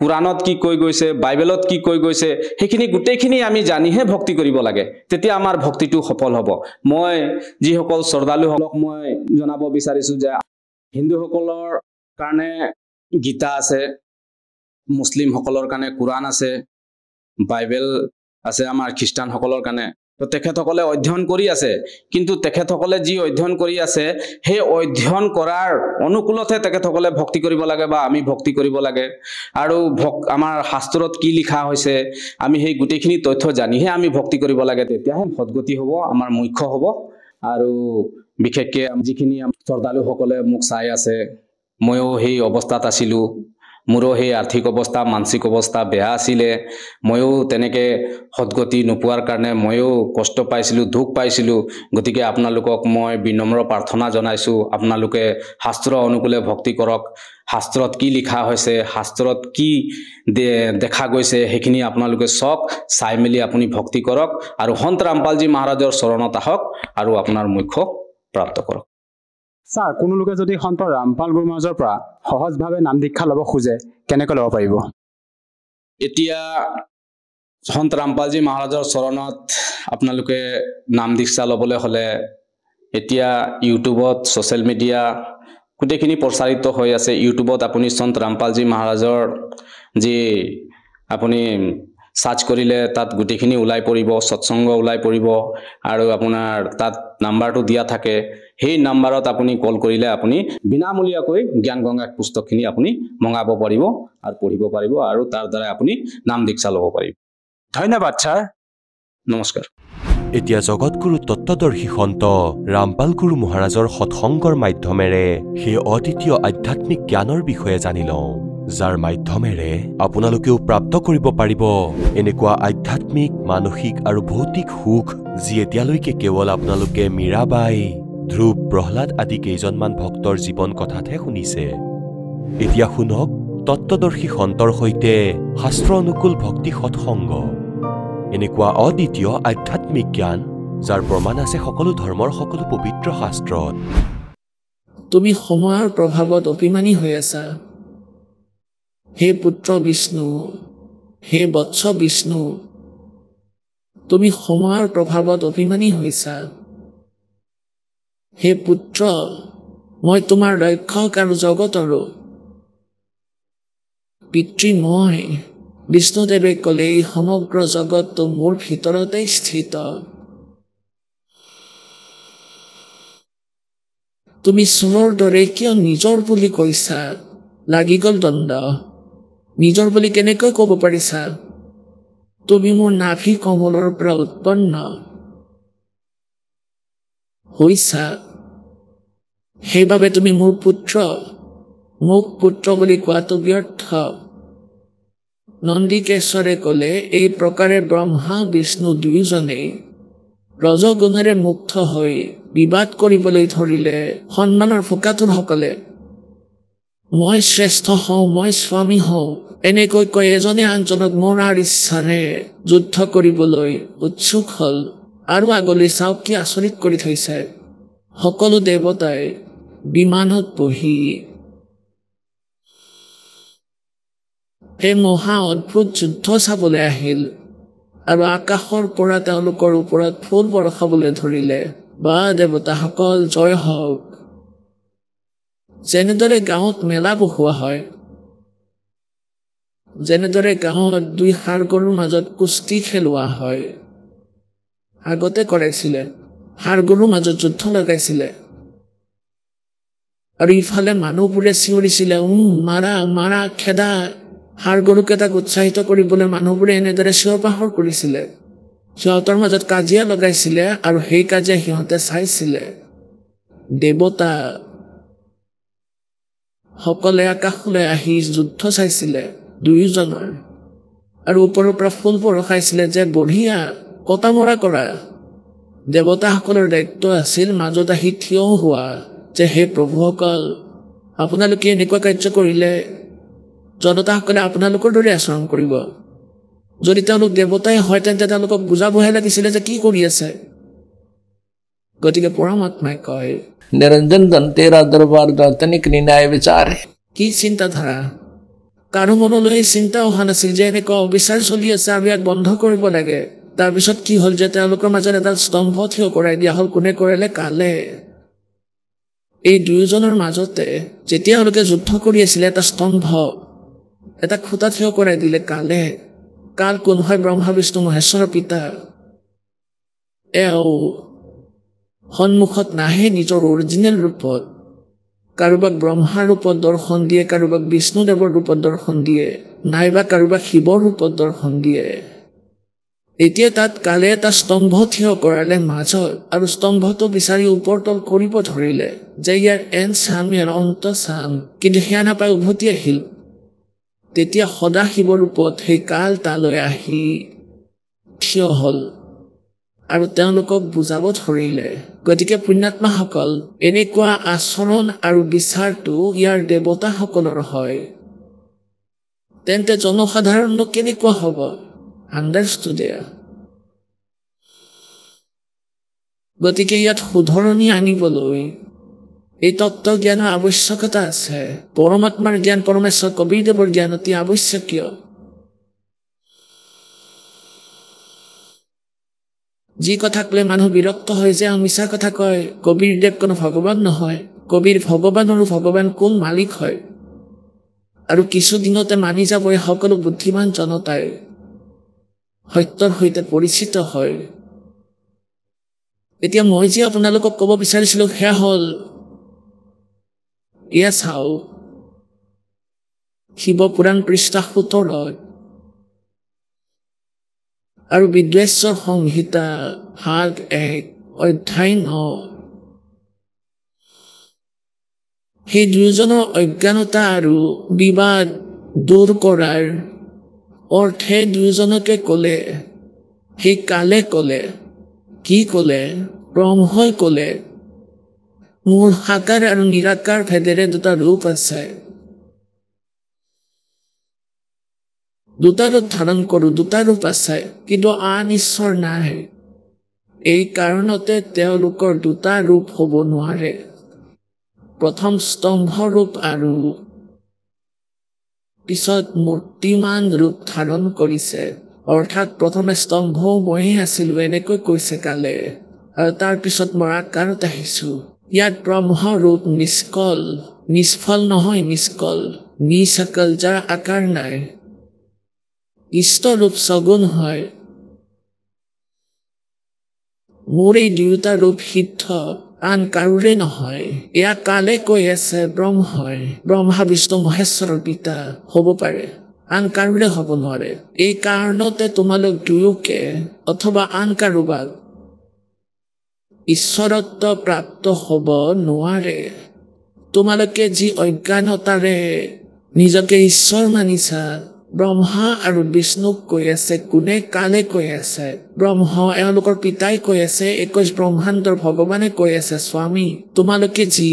কুৰাণত কি কৈ গৈছে বাইবেলত কি কৈ গৈছে সেইখিনি গোটেইখিনি আমি জানিহে ভক্তি কৰিব লাগে তেতিয়া আমাৰ ভক্তিটো সফল হ'ব মই যিসকল শ্ৰদ্ধালুসকলক মই জনাব বিচাৰিছোঁ যে হিন্দুসকলৰ কাৰণে গীতা আছে মুছলিমসকলৰ কাৰণে কুৰাণ আছে বাইবেল আছে আমাৰ খ্ৰীষ্টানসকলৰ কাৰণে তো তেখেতসকলে অধ্যয়ন কৰি আছে কিন্তু তেখেতসকলে যি অধ্যয়ন কৰি আছে সেই অধ্যয়ন কৰাৰ অনুকূলতহে তেখেতসকলে ভক্তি কৰিব লাগে বা আমি ভক্তি কৰিব লাগে আৰু আমাৰ শাস্ত্ৰত কি লিখা হৈছে আমি সেই গোটেইখিনি তথ্য জানিহে আমি ভক্তি কৰিব লাগে তেতিয়াহে সদগতি হ'ব আমাৰ মুখ্য হ'ব আৰু বিশেষকৈ যিখিনি শ্ৰদ্ধালুসকলে মোক চাই আছে ময়ো সেই অৱস্থাত আছিলোঁ মোৰো সেই আৰ্থিক অৱস্থা মানসিক অৱস্থা বেয়া আছিলে ময়ো তেনেকৈ সদগতি নোপোৱাৰ কাৰণে ময়ো কষ্ট পাইছিলোঁ দুখ পাইছিলোঁ গতিকে আপোনালোকক মই বিনম্ৰ প্ৰাৰ্থনা জনাইছোঁ আপোনালোকে শাস্ত্ৰ অনুকূলে ভক্তি কৰক শাস্ত্ৰত কি লিখা হৈছে শাস্ত্ৰত কি দেখা গৈছে সেইখিনি আপোনালোকে চব চাই মেলি আপুনি ভক্তি কৰক আৰু সন্ত ৰামপালজী মহাৰাজৰ চৰণত আহক আৰু আপোনাৰ মুখ্য প্ৰাপ্ত কৰক স্যাৰ কোনো লোকে যদি সন্ত ৰামপাল গুৰু মহাৰাজৰ পৰা সহজভাৱে নাম দীক্ষা ল'ব খোজে কেনেকৈ ল'ব পাৰিব এতিয়া সন্ত ৰামপালজী মহাৰাজৰ চৰণত আপোনালোকে নাম দীক্ষা ল'বলৈ হ'লে এতিয়া ইউটিউবত ছ'চিয়েল মিডিয়া গোটেইখিনি প্ৰচাৰিত হৈ আছে ইউটিউবত আপুনি সন্ত ৰামপালজী মহাৰাজৰ যি আপুনি সাৰ্চ কৰিলে তাত গোটেইখিনি ওলাই পৰিব সৎসংগ ওলাই পৰিব আৰু আপোনাৰ তাত নাম্বাৰটো দিয়া থাকে সেই নাম্বাৰত আপুনি কল কৰিলে আপুনি বিনামূলীয়াকৈ জ্ঞান গংগা পুস্তকখিনি আপুনি মঙাব পাৰিব আৰু পঢ়িব পাৰিব আৰু তাৰ দ্বাৰা আপুনি নাম দীক্ষা ল'ব পাৰিব ধন্যবাদ ছাৰ নমস্কাৰ এতিয়া জগতগুৰু তত্ত্বদৰ্শী সন্ত ৰামপাল গুৰু মহাৰাজৰ সৎসংগৰ মাধ্যমেৰে সেই অদ্বিতীয় আধ্যাত্মিক জ্ঞানৰ বিষয়ে জানি লওঁ, যাৰ মাধ্যমেৰে আপোনালোকেও প্ৰাপ্ত কৰিব পাৰিব এনেকুৱা আধ্যাত্মিক, মানসিক আৰু ভৌতিক সুখ যি এতিয়ালৈকে কেৱল আপোনালোকে মীৰাবাই, ধ্ৰুৱ, প্ৰহ্লাদ আদি কেইজনমান ভক্তৰ জীৱন কথাতহে শুনিছে। এতিয়া শুনক তত্ত্বদৰ্শী সন্তৰ সৈতে শাস্ত্ৰ অনুকূল ভক্তি সৎসংগ, এনেকুৱা অদ্বিতীয় আধ্যাত্মিক জ্ঞান যাৰ প্ৰমাণ আছে সকলো ধৰ্মৰ সকলো পবিত্ৰ শাস্ত্ৰত। তুমি সময়ৰ প্ৰভাৱত অভিমানী হৈ আছা। হে পুত্ৰ বিষ্ণু, হে বৎস বিষ্ণু, তুমি সময়ৰ প্ৰভাৱত অভিমানী হৈছা। হে পুত্ৰ, মই তোমাৰ ৰক্ষক আৰু জগতৰো পিতৃ মই। বিষ্ণুদেৱে ক'লে এই সমগ্ৰ জগতটো মোৰ ভিতৰতে স্থিত। তুমি চোৰৰ দৰে কিয় নিজৰ বুলি কৈছা? লাগি গ'ল দণ্ড। নিজৰ বুলি কেনেকৈ ক'ব পাৰিছা? তুমি মোৰ নাভি কমলৰ পৰা উৎপন্ন হৈছা, সেইবাবে তুমি মোৰ পুত্ৰ। মোক পুত্ৰ বুলি কোৱাটো ব্যৰ্থ। নন্দিকেশ্বৰে ক'লে এই প্ৰকাৰে ব্ৰহ্মা বিষ্ণু দুয়োজনেই ৰজগুণেৰে মুগ্ধ হৈ বিবাদ কৰিবলৈ ধৰিলে। সন্মানৰ ফোকাতুৰসকলে মই শ্ৰেষ্ঠ হওঁ, মই স্বামী হওঁ, এনেকৈ কৈ এজনে আনজনক মৰাৰ ইচ্ছাৰে যুদ্ধ কৰিবলৈ উৎসুক হ'ল। আৰু আগলৈ চাওক কি আচৰিত কৰি থৈছে। সকলো দেৱতাই বিমানত বহি এই মহা অদ্ভুত যুদ্ধ চাবলৈ আহিল আৰু আকাশৰ পৰা তেওঁলোকৰ ওপৰত ফুল বৰষাবলৈ ধৰিলে। বা দেৱতাসকল জয় হওক। যেনেদৰে গাঁৱত মেলা বহোৱা হয়, যেনেদৰে গাঁৱত দুই ষাঁড় গৰুৰ মাজত কুস্তি খেলোৱা হয়, আগতে কৰাইছিলে। ষাঁড় গৰুৰ মাজত যুদ্ধ লগাইছিলে আৰু ইফালে মানুহবোৰে চিঞৰিছিলে, মাৰা মাৰা খেদা। ষাঁড় গৰুকেইটাক উৎসাহিত কৰিবলৈ মানুহবোৰে এনেদৰে চিঞৰ বাখৰ কৰিছিলে। সিহঁতৰ মাজত কাজিয়া লগাইছিলে আৰু সেই কাজিয়া সিহঁতে চাইছিলে। দেৱতা সকলে আকাশলৈ আহি যুদ্ধ চাইছিলে দুয়োজনৰ আৰু ওপৰৰ পৰা ফুল বৰষাইছিলে যে বঢ়িয়া, কটা মৰা কৰা। দেৱতাসকলৰ দায়িত্ব আছিল মাজত আহি থিয় হোৱা যে হে প্ৰভুসকল, আপোনালোকে এনেকুৱা কাৰ্য কৰিলে জনতাসকলে আপোনালোকৰ দৰে আচৰণ কৰিব। যদি তেওঁলোক দেৱতাই হয় তেন্তে তেওঁলোকক বুজাবহে লাগিছিলে যে কি কৰি আছে। গতিকে পৰমাত্মাই কয়, निरंजन धन तेरा दरबार तनिक न्याय विचार है। কি চিন্তাধাৰা? কাৰো মনলৈ এই চিন্তা অহা নাছিল যে এনেকুৱা অবিচাৰ চলি আছে আৰু ইয়াক বন্ধ কৰিব লাগে। তাৰপিছত কি হ'ল যে তেওঁলোকৰ মাজত এটা স্তম্ভ থিয় কৰাই দিয়া হ'ল। কোনে কৰিলে? কালে। এই দুয়োজনৰ মাজতে যেতিয়া তেওঁলোকে যুদ্ধ কৰি আছিলে, এটা স্তম্ভ, এটা খুঁটা থিয় কৰাই দিলে কালে। কাল কোন হয়? ব্ৰহ্মা বিষ্ণু মহেশ্বৰৰ পিতা। এওঁ সন্মুখত নাহে নিজৰ অৰিজিনেল ৰূপত। কাৰোবাক ব্ৰহ্মাৰ ৰূপত দৰ্শন দিয়ে, কাৰোবাক বিষ্ণুদেৱৰ ৰূপত দৰ্শন দিয়ে, নাইবা কাৰোবাক শিৱৰ ৰূপত দৰ্শন দিয়ে। এতিয়া তাত কালে এটা স্তম্ভ থিয় কৰালে মাজত আৰু স্তম্ভটো বিচাৰি ওপৰ তল কৰিব ধৰিলে যে ইয়াৰ এন চাম, ইয়াৰ অন্ত চাম, কিন্তু সেয়া নাপাই উভতি আহিল। তেতিয়া সদা শিৱৰ ৰূপত সেই কাল তালৈ আহি থিয় হ'ল আৰু তেওঁলোকক বুজাব ধৰিলে। গতিকে পুণ্যাত্মাসকল, এনেকুৱা আচৰণ আৰু বিচাৰটো ইয়াৰ দেৱতাসকলৰ হয়, তেন্তে জনসাধাৰণক কেনেকুৱা হ'ব? আণ্ডাৰষ্টুড। গতিকে ইয়াত শুধৰণি আনিবলৈ এই তত্ত্বজ্ঞানৰ আৱশ্যকতা আছে। পৰমাত্মাৰ জ্ঞান, পৰমেশ্বৰ কবিৰদেৱৰ জ্ঞান অতি আৱশ্যকীয়। যি কথাক লৈ মানুহ বিৰক্ত হয় যে মিছা কথা কয়, কবিৰদেৱ কোনো ভগৱান নহয়। কবিৰ ভগৱান আৰু ভগৱান কোন মালিক হয়। আৰু কিছুদিনতে মানি যাব এই সকলো বুদ্ধিমান জনতাই সত্যৰ সৈতে পৰিচিত হয়। এতিয়া মই যে আপোনালোকক ক'ব বিচাৰিছিলো সেয়া হ'ল, এয়া চাও শিৱ পুৰাণ পৃষ্ঠা 17। আৰু বিদ্বেশ্বৰ সংহিতা ভাগ 1 অধ্যায় 9 সেই দুয়োজনৰ অজ্ঞানতা আৰু বিবাদ দূৰ কৰাৰ অৰ্থে দুয়োজনকে ক'লে সেই কালে ক'লে কি ক'লে ব্ৰহ্মই ক'লে মোৰ সাকাৰ আৰু নিৰাকাৰ ভেদেৰে দুটা ৰূপ আছে দুটা ৰূপ ধাৰণ কৰোঁ দুটা ৰূপ আছে কিন্তু আন ঈশ্বৰ নাই এই কাৰণতে তেওঁলোকৰ দুটা ৰূপ হ'ব নোৱাৰে প্ৰথম স্তম্ভ ৰূপ আৰু পিছত মূৰ্তিমান ৰূপ ধাৰণ কৰিছে অৰ্থাৎ প্ৰথমে স্তম্ভ ময়ে আছিলোঁ এনেকৈ কৈছে কালে আৰু তাৰ পিছত মই আকাৰত আহিছোঁ ইয়াত ব্ৰহ্ম ৰূপ নিষ্কল নিষ্ফল নহয় নিষ্কল নিসকল যাৰ আকাৰ নাই ইষ্ট ৰূপ সগুণ হয় মোৰ এই দুয়োটা ৰূপ সিদ্ধ আন কাৰোৰে নহয় এয়া কালে কৈ আছে ব্ৰহ্মই ব্ৰহ্মা বিষ্ণু মহেশ্বৰৰ পিতা হ'ব পাৰে আন কাৰোৰে হ'ব নোৱাৰে এই কাৰণতে তোমালোক দুয়োকে অথবা আন কাৰোবাক ঈশ্বৰত্ব প্ৰাপ্ত হ'ব নোৱাৰে তোমালোকে যি অজ্ঞানতাৰে নিজকে ঈশ্বৰ মানিছা ব্ৰহ্মা আৰু বিষ্ণুক কৈ আছে কোনে কালে কৈ আছে ব্ৰহ্ম এওঁলোকৰ পিতাই কৈ আছে 21 ব্ৰহ্মাণ্ডৰ ভগৱানে কৈ আছে স্বামী তোমালোকে যি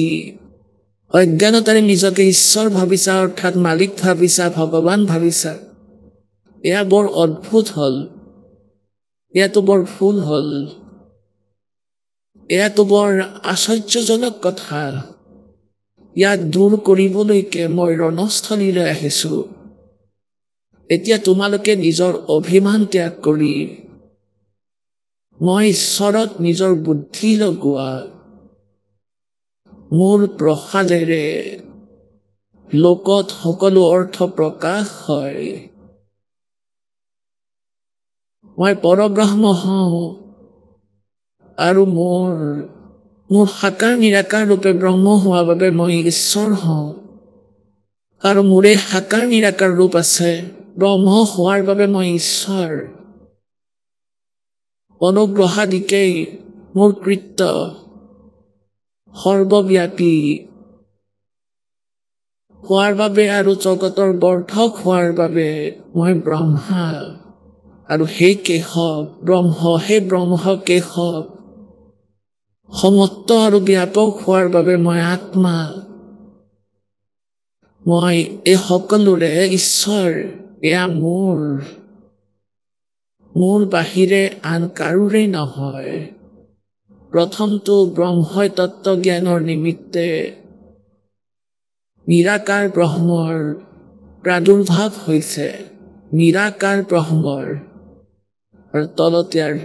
অজ্ঞানতাৰে নিজকে ঈশ্বৰ ভাবিছা অৰ্থাৎ মালিক ভাবিছা ভগৱান ভাবিছা এয়া বৰ অদ্ভুত হ'ল এয়াতো বৰ ভুল হ'ল এয়াতো বৰ আশ্চৰ্যজনক কথা ইয়াক দূৰ কৰিবলৈকে মই ৰণস্থলীলৈ আহিছোঁ এতিয়া তোমালোকে নিজৰ অভিমান ত্যাগ কৰি মই ঈশ্বৰত নিজৰ বুদ্ধি লগোৱা মোৰ প্ৰসাদেৰে লোকত সকলো অৰ্থ প্ৰকাশ হয় মই পৰব্ৰহ্ম হওঁ আৰু মোৰ সাকাৰ নিৰাকাৰ ৰূপে ব্ৰহ্ম হোৱা বাবে মই ঈশ্বৰ হওঁ আৰু মোৰে সাকাৰ নিৰাকাৰ ৰূপ আছে ব্ৰহ্ম হোৱাৰ বাবে মই ঈশ্বৰ অনুগ্ৰহাদিকেই মোৰ কৃত্য সৰ্বব্যাপী হোৱাৰ বাবে আৰু জগতৰ বৰ্ধক হোৱাৰ বাবে মই ব্ৰহ্মা আৰু সেই কেশৱ ব্ৰহ্ম সেই ব্ৰহ্ম কেশৱ সমত্ত আৰু ব্যাপক হোৱাৰ বাবে মই আত্মা মই এই সকলোৰে ঈশ্বৰ এয়া মোৰ বাহিৰে আন কাৰোৰে নহয় প্ৰথমটো ব্ৰহ্মই তত্ত্বজ্ঞানৰ নিমিত্তে নিৰাকাৰ ব্ৰহ্মৰ প্ৰাদুৰ্ভাৱ হৈছে নিৰাকাৰ ব্ৰহ্মৰ আৰু তলত ইয়াৰ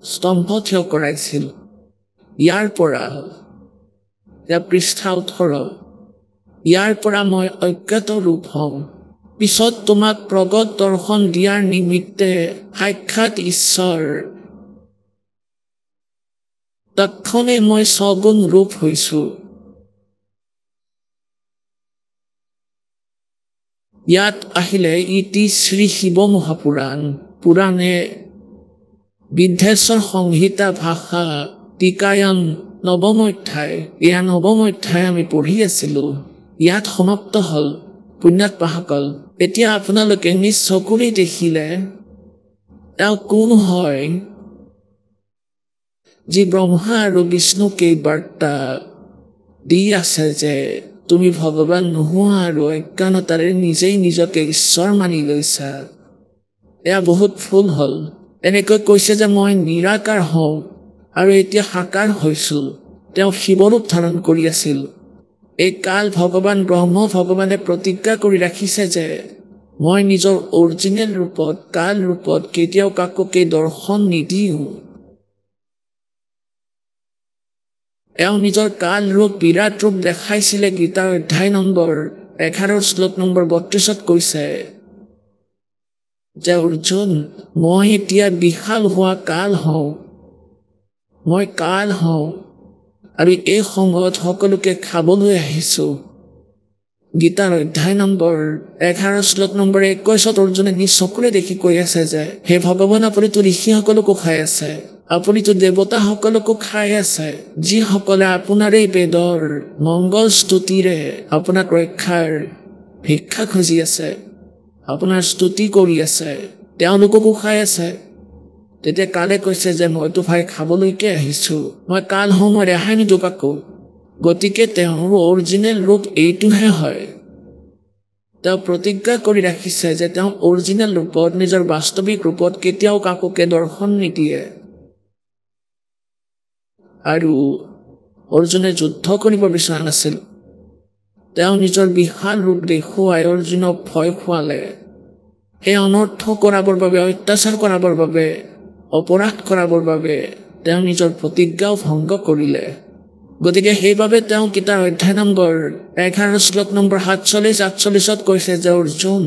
স্তম্ভ থিয় কৰাইছিল ইয়াৰ পৰা পৃষ্ঠা 18 ইয়াৰ পৰা মই অজ্ঞাত ৰূপ হওঁ পিছত তোমাক প্ৰগট দৰ্শন দিয়াৰ নিমিত্তে সাক্ষাৎ ঈশ্বৰ তৎক্ষণে মই সগুণ ৰূপ হৈছোঁ ইয়াত আহিলে ইতি শ্ৰী শিৱ মহাপুৰাণ পুৰাণে বিদ্ধেশ্বৰ সংহিতা ভাষা টিকায়ন নৱম অধ্যায় এয়া নৱম অধ্যায় আমি পঢ়ি আছিলোঁ ইয়াত সমাপ্ত হ'ল পুণ্যাত্মাসকল এতিয়া আপোনালোকে নিজ চকুৰে দেখিলে তেওঁ কোন হয় যি ব্ৰহ্মা আৰু বিষ্ণুকে বাৰ্তা দি আছে যে তুমি ভগৱান নোহোৱা আৰু অজ্ঞানতাৰে নিজেই নিজকে ঈশ্বৰ মানি লৈছা এয়া বহুত ভুল হ'ল এনেকৈ কৈছে যে মই নিৰাকাৰ হওঁ আৰু এতিয়া সাকাৰ হৈছোঁ তেওঁ শিৱৰূপ ধাৰণ কৰি আছিল এই কাল ভগৱান ব্ৰহ্ম ভগৱানে প্ৰতিজ্ঞা কৰি ৰাখিছে যে মই নিজৰ অৰিজিনেল ৰূপত কাল ৰূপত কেতিয়াও কাকোকে দৰ্শন নিদিওঁ এওঁ নিজৰ কাল ৰূপ বিৰাট ৰূপ দেখাইছিলে গীতাৰ অধ্যায় নম্বৰ 11 শ্লোক নম্বৰ 32ত কৈছে যে অৰ্জুন মই এতিয়া বিশাল হোৱা কাল হওঁ মই কাল হওঁ আৰু এই সময়ত সকলোকে খাবলৈ আহিছোঁ গীতাৰ অধ্যায় নম্বৰ 11 শ্লোক নম্বৰ 21 অৰ্জুনে নিজ চকুৰে দেখি কৈ আছে যে হে ভগৱান আপুনিতো ঋষিসকলকো খাই আছে, আপুনিতো দেৱতাসকলকো খাই আছে, যিসকলে আপোনাৰ এই বেদৰ মংগল স্তুতিৰে আপোনাক ৰক্ষাৰ ভিক্ষা খুজি আছে, আপোনাৰ স্তুতি কৰি আছে, তেওঁলোককো খাই আছে। তেতিয়া কালে কৈছে যে মইতো ভাই খাবলৈকে আহিছোঁ, মই কাল সময় ৰেহাই নিদিওঁ কাকো। গতিকে তেওঁৰ অৰিজিনেল ৰূপ এইটোহে হয়। তেওঁ প্ৰতিজ্ঞা কৰি ৰাখিছে যে তেওঁ অৰিজিনেল ৰূপত নিজৰ বাস্তৱিক ৰূপত কেতিয়াও কাকোকে দৰ্শন নিদিয়ে। আৰু অৰ্জুনে যুদ্ধ কৰিব বিচৰা নাছিল। তেওঁ নিজৰ বিশাল ৰূপ দেখুৱাই অৰ্জুনক ভয় খুৱালে। সেই অনৰ্থ কৰাবৰ বাবে, অত্যাচাৰ কৰাবৰ বাবে, অপৰাধ কৰাবৰ বাবে তেওঁ নিজৰ প্ৰতিজ্ঞাও ভংগ কৰিলে। গতিকে সেইবাবে তেওঁ গীতাৰ অধ্যায় নম্বৰ 11 শ্লোক নম্বৰ 47-48 কৈছে যে অৰ্জুন,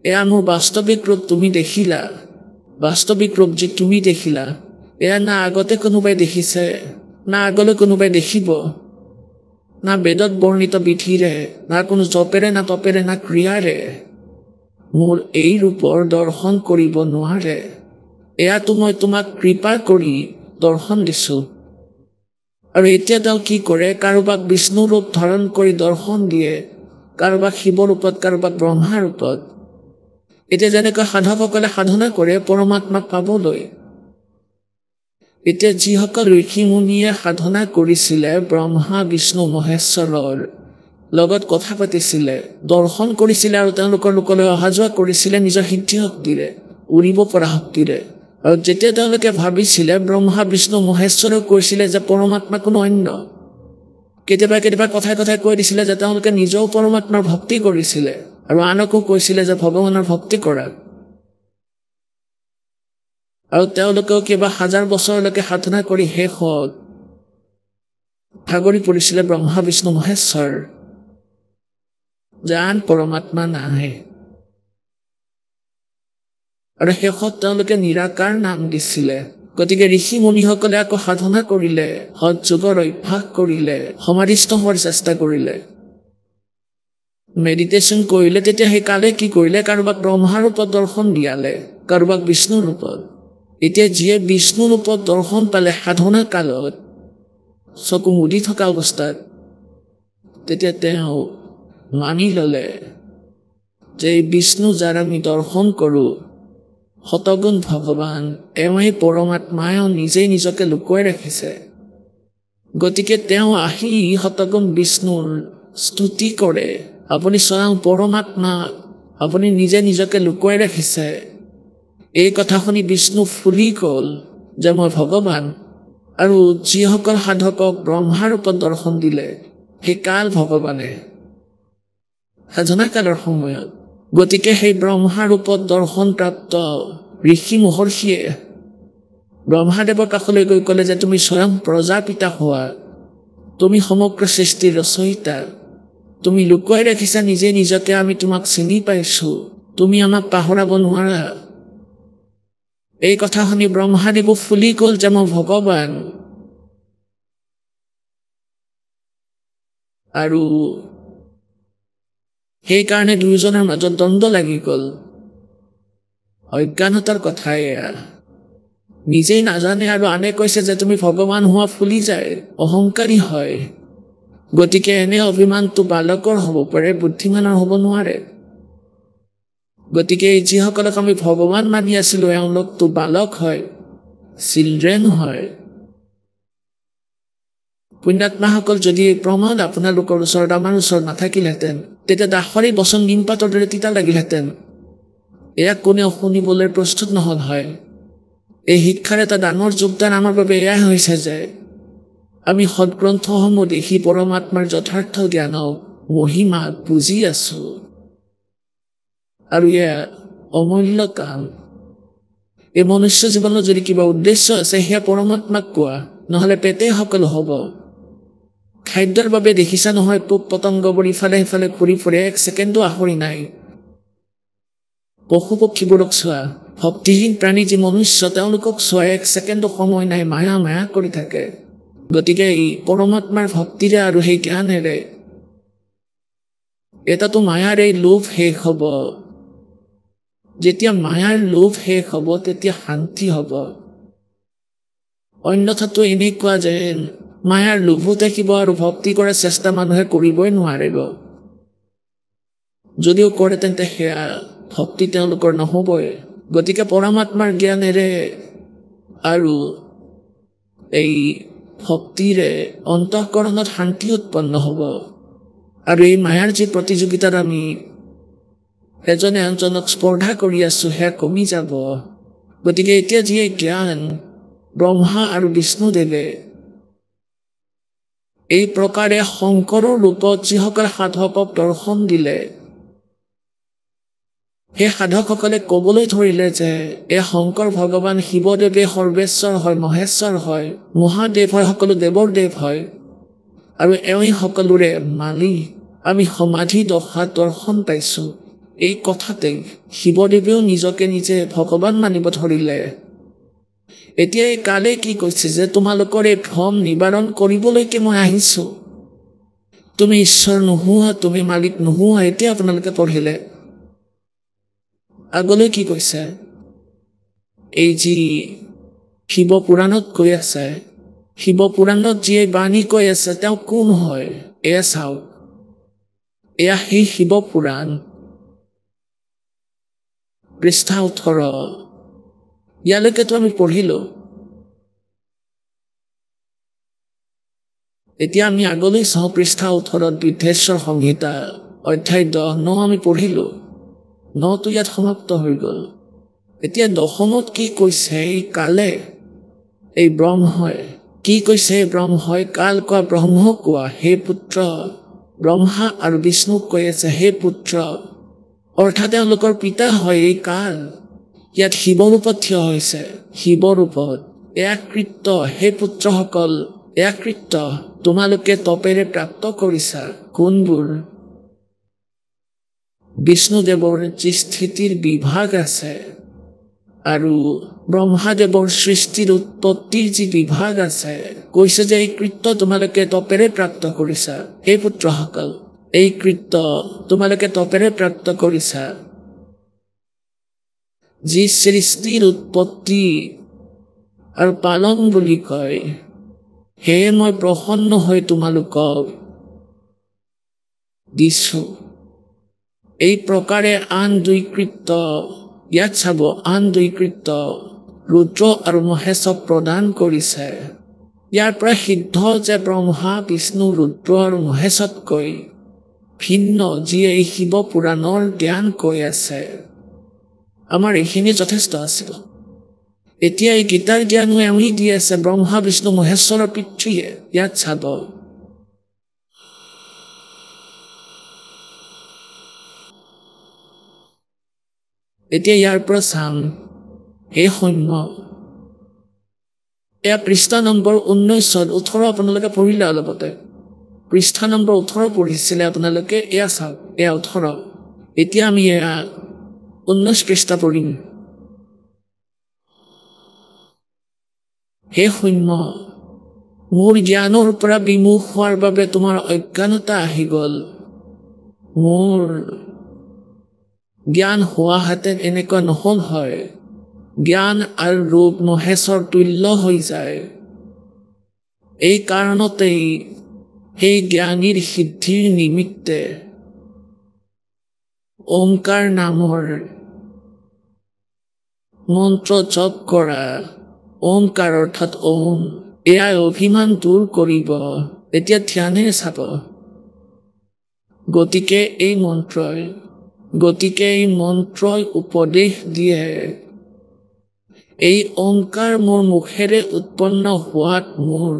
এয়া মোৰ বাস্তৱিক ৰূপ তুমি দেখিলা। বাস্তৱিক ৰূপ যি তুমি দেখিলা, এয়া না আগতে কোনোবাই দেখিছে, না আগলৈ কোনোবাই দেখিব, না বেদত বৰ্ণিত বিধিৰে, না কোনো জপেৰে না তপেৰে না ক্ৰিয়াৰে মোৰ এই ৰূপৰ দৰ্শন কৰিব নোৱাৰে। এয়াতো মই তোমাক কৃপা কৰি দৰ্শন দিছোঁ। আৰু এতিয়া তেওঁ কি কৰে, কাৰোবাক বিষ্ণু ৰূপ ধাৰণ কৰি দৰ্শন দিয়ে, কাৰোবাক শিৱ ৰূপত, কাৰোবাক ব্ৰহ্মা ৰূপত। এতিয়া যেনেকৈ সাধকসকলে সাধনা কৰে পৰমাত্মাক পাবলৈ, এতিয়া যিসকল ঋষি মুনিয়ে সাধনা কৰিছিলে ব্ৰহ্মা বিষ্ণু মহেশ্বৰৰ লগত কথা পাতিছিলে, দৰ্শন কৰিছিলে আৰু তেওঁলোকৰ লোকলৈ অহা যোৱা কৰিছিলে নিজৰ সিদ্ধি শক্তিৰে, উৰিব পৰা শক্তিৰে। আৰু যেতিয়া তেওঁলোকে ভাবিছিলে ব্ৰহ্মা বিষ্ণু মহেশ্বৰেও কৈছিলে যে পৰমাত্মা কোনো অন্য, কেতিয়াবা কেতিয়াবা কথাই কথাই কৈ দিছিলে যে তেওঁলোকে নিজেও পৰমাত্মাৰ ভক্তি কৰিছিলে আৰু আনকো কৈছিলে যে ভগৱানৰ ভক্তি কৰা। আৰু তেওঁলোকেও কিবা 1000 বছৰলৈকে সাধনা কৰি শেষত ভাগৰি পৰিছিলে ব্ৰহ্মা বিষ্ণু মহেশ্বৰ, যে আন পৰমাত্মা নাই। আৰু শেষত তেওঁলোকে নিৰাকাৰ নাম দিছিলে। গতিকে ঋষি মুনিসকলে আকৌ সাধনা কৰিলে, সৎ যোগৰ অভ্যাস কৰিলে, সমাধিস্থ হোৱাৰ চেষ্টা কৰিলে, মেডিটেশ্যন কৰিলে। তেতিয়া সেই কালে কি কৰিলে, কাৰোবাক ব্ৰহ্মা ৰূপত দৰ্শন দিয়ালে, কাৰোবাক বিষ্ণু ৰূপত। এতিয়া যিয়ে বিষ্ণু ৰূপত দৰ্শন পালে সাধনা কালত চকু মুদি থকা অৱস্থাত, তেতিয়া তেওঁ মানি ল'লে যে বিষ্ণু যাৰ আমি দৰ্শন কৰোঁ শতগুণ ভগৱান, এওঁই পৰমাত্মায়ো নিজেই নিজকে লুকুৱাই ৰাখিছে। গতিকে তেওঁ আহি শতগুণ বিষ্ণুৰ স্তুতি কৰে, আপুনি স্বয়ং পৰমাত্মা, আপুনি নিজে নিজকে লুকুৱাই ৰাখিছে। এই কথা শুনি বিষ্ণু ফুলি গ'ল যে মই ভগৱান। আৰু যিসকল সাধকক ব্ৰহ্মা ৰূপত দৰ্শন দিলে সেই কাল ভগৱানে সাধনা কালৰ সময়ত। গতিকে সেই ব্ৰহ্মা ৰূপত দৰ্শন প্ৰাপ্ত ঋষি মহৰ্ষিয়ে ব্ৰহ্মাদেৱৰ কাষলৈ গৈ ক'লে যে তুমি স্বয়ং প্ৰজাপিতা হোৱা, তুমি সমগ্ৰ সৃষ্টিৰ ৰচয়িতা, তুমি লুকুৱাই ৰাখিছা নিজে নিজকে, আমি তোমাক চিনি পাইছোঁ, তুমি আমাক পাহৰাব নোৱাৰা। এই কথা শুনি ব্ৰহ্মাদেৱো ফুলি গ'ল যে মই ভগৱান। আৰু সেইকাৰণে দুয়োজনৰ মাজত দ্বন্দ্ব লাগি গ'ল। অজ্ঞানতাৰ কথা এয়া, নিজেই নাজানে আৰু আনে কৈছে যে তুমি ভগৱান হোৱা ফুলি যায়, অহংকাৰী হয়। গতিকে এনে অভিমানটো বালকৰ হ'ব পাৰে, বুদ্ধিমানৰ হ'ব নোৱাৰে। গতিকে যিসকলক আমি ভগৱান মানি আছিলোঁ এওঁলোকতো বালক হয়, চিলড্ৰেন হয়। পুণ্যাত্মাসকল, যদি এই প্ৰমাণ আপোনালোকৰ ওচৰত, আমাৰ ওচৰত নাথাকিলহেঁতেন, তেতিয়া দাসৰ এই বচন নিমপাতৰ দৰে তিতা লাগিলহেঁতেন। এয়া কোনেও শুনিবলৈ প্ৰস্তুত নহ'ল হয়। এই শিক্ষাৰ এটা ডাঙৰ যোগদান আমাৰ বাবে এয়াই হৈছে যে আমি সৎগ্ৰন্থসমূহ দেখি পৰমাত্মাৰ যথাৰ্থ জ্ঞানক, মহিমাক বুজি আছোঁ। আৰু এয়া অমূল্য কাম। এই মনুষ্য জীৱনত যদি কিবা উদ্দেশ্য আছে সেয়া পৰমাত্মাক কোৱা, নহ'লে পেটে সকলো হ'ব। খাদ্যৰ বাবে দেখিছা নহয় পোক পতংগবোৰ ইফালে সিফালে ঘূৰি ফুৰে, 1 ছেকেণ্ডো আহৰি নাই। পশু পক্ষীবোৰক চোৱা, ভক্তিহীন প্ৰাণী যি মনুষ্য, তেওঁলোকক চোৱা, 1 ছেকেণ্ডো সময় নাই, মায়া মায়া কৰি থাকে। গতিকে এই পৰমাত্মাৰ ভক্তিৰে আৰু সেই জ্ঞানেৰে এটাতো মায়াৰ এই লোভ শেষ হ'ব যেতিয়া মায়াৰ লোভ শেষ হ'ব তেতিয়া শান্তি হ'ব অন্যথাটো এনেকুৱা যে মায়াৰ লোভো থাকিব আৰু ভক্তি কৰাৰ চেষ্টা মানুহে কৰিবই নোৱাৰিব যদিও কৰে তেন্তে সেয়া ভক্তি তেওঁলোকৰ নহ'বই গতিকে পৰমাত্মাৰ জ্ঞানেৰে আৰু এই ভক্তিৰে অন্তঃকৰণত শান্তি উৎপন্ন হ'ব আৰু এই মায়াৰ যি প্ৰতিযোগিতাত আমি এজনে আনজনক স্পৰ্ধা কৰি আছো সেয়া কমি যাব গতিকে এতিয়া যি জ্ঞান ব্ৰহ্মা আৰু বিষ্ণুদেৱে এই প্ৰকাৰে শংকৰৰ ৰূপত যিসকল সাধকক দৰ্শন দিলে সেই সাধকসকলে ক'বলৈ ধৰিলে যে এই শংকৰ ভগৱান শিৱদেৱে সৰ্বেশ্বৰ হয় মহেশ্বৰ হয় মহাদেৱ হয় সকলো দেৱৰ দেৱ হয় আৰু এওঁই সকলোৰে মালিক আমি সমাধি দশাত দৰ্শন পাইছোঁ এই কথাতেই শিৱদেৱেও নিজকে নিজে ভগৱান মানিব ধৰিলে এতিয়া এই কালে কি কৈছে যে তোমালোকৰ এই ভ্ৰম নিবাৰণ কৰিবলৈকে মই আহিছোঁ তুমি ঈশ্বৰ নোহোৱা তুমি মালিক নোহোৱা এতিয়া আপোনালোকে পঢ়িলে আগলৈ কি কৈছে এই যি শিৱ পুৰাণত কৈ আছে শিৱ পুৰাণত যিয়ে বাণী কৈ আছে তেওঁ কোন হয় এয়া চাওক এয়া সেই শিৱ পুৰাণ পৃষ্ঠা 18 ইয়ালৈকেতো আমি পঢ়িলো এতিয়া আমি আগলৈ চাওঁ পৃষ্ঠা 18 বিদ্ধেশ্বৰ সংহিতা অধ্যায় 10 আমি পঢ়িলো 9টো ইয়াত সমাপ্ত হৈ গ'ল এতিয়া 10ত কি কৈছে এই কালে এই ব্ৰহ্মই কি কৈছে ব্ৰহ্মই কাল কোৱা ব্ৰহ্ম কোৱা হে পুত্ৰ ব্ৰহ্মা আৰু বিষ্ণুক কৈ আছে হে পুত্ৰ অৰ্থাৎ তেওঁলোকৰ পিতা হয় এই কাল ইয়াত শিৱৰূপত থিয় হৈছে শিৱৰূপত এয়া কৃত্য হে পুত্ৰসকল এয়া কৃত্য তোমালোকে তপেৰে প্ৰাপ্ত কৰিছা কোনবোৰ বিষ্ণুদেৱৰ যি স্থিতিৰ বিভাগ আছে আৰু ব্ৰহ্মাদেৱৰ সৃষ্টিৰ উৎপত্তিৰ যি বিভাগ আছে কৈছে যে এই কৃত্য তোমালোকে তপেৰে প্ৰাপ্ত কৰিছা এই পুত্ৰসকল এই কৃত্য তোমালোকে তপেৰে প্ৰাপ্ত কৰিছা যি সৃষ্টিৰ উৎপত্তি আৰু পালন বুলি কয় সেয়ে মই প্ৰসন্ন হৈ তোমালোকক দিছোঁ এই প্ৰকাৰে আন দুই কৃত্য ইয়াত চাব আন দুই কৃত্য ৰুদ্ৰ আৰু মহেশক প্ৰদান কৰিছে ইয়াৰ পৰা সিদ্ধ যে ব্ৰহ্মা বিষ্ণু ৰুদ্ৰ আৰু মহেশতকৈ ভিন্ন যিয়ে এই শিৱ পুৰাণৰ জ্ঞান কৈ আছে আমাৰ এইখিনি যথেষ্ট আছিল এতিয়া এই গীতাৰ জ্ঞানো এওঁহি দি আছে ব্ৰহ্মা বিষ্ণু মহেশ্বৰৰ পিতৃয়ে ইয়াত চাব এতিয়া ইয়াৰ পৰা চাম হে সৈন্য এয়া পৃষ্ঠা নম্বৰ 19-18 আপোনালোকে পঢ়িলে অলপতে পৃষ্ঠা নম্বৰ 18 পঢ়িছিলে আপোনালোকে এয়া চাওক এয়া 18 এতিয়া আমি এয়া 19 পৃষ্ঠা পঢ়িম হে সৈন্য মোৰ জ্ঞানৰ পৰা বিমুখ হোৱাৰ বাবে তোমাৰ অজ্ঞানতা আহি গ'ল মোৰ জ্ঞান হোৱাহেঁতেন এনেকুৱা নহ'ল হয় জ্ঞান আৰু ৰূপ মহেশৰ তুল্য হৈ যায় এই কাৰণতেই সেই জ্ঞানীৰ সিদ্ধিৰ নিমিত্তে ওমকাৰ নামৰ মন্ত্ৰ জপ কৰা ওমকাৰ অৰ্থাৎ ওম এয়াই অভিমান দূৰ কৰিব এতিয়া ধ্যানেৰে চাব গতিকে এই মন্ত্ৰই উপদেশ দিয়ে এই ওমকাৰ মোৰ মুখেৰে উৎপন্ন হোৱাত মোৰ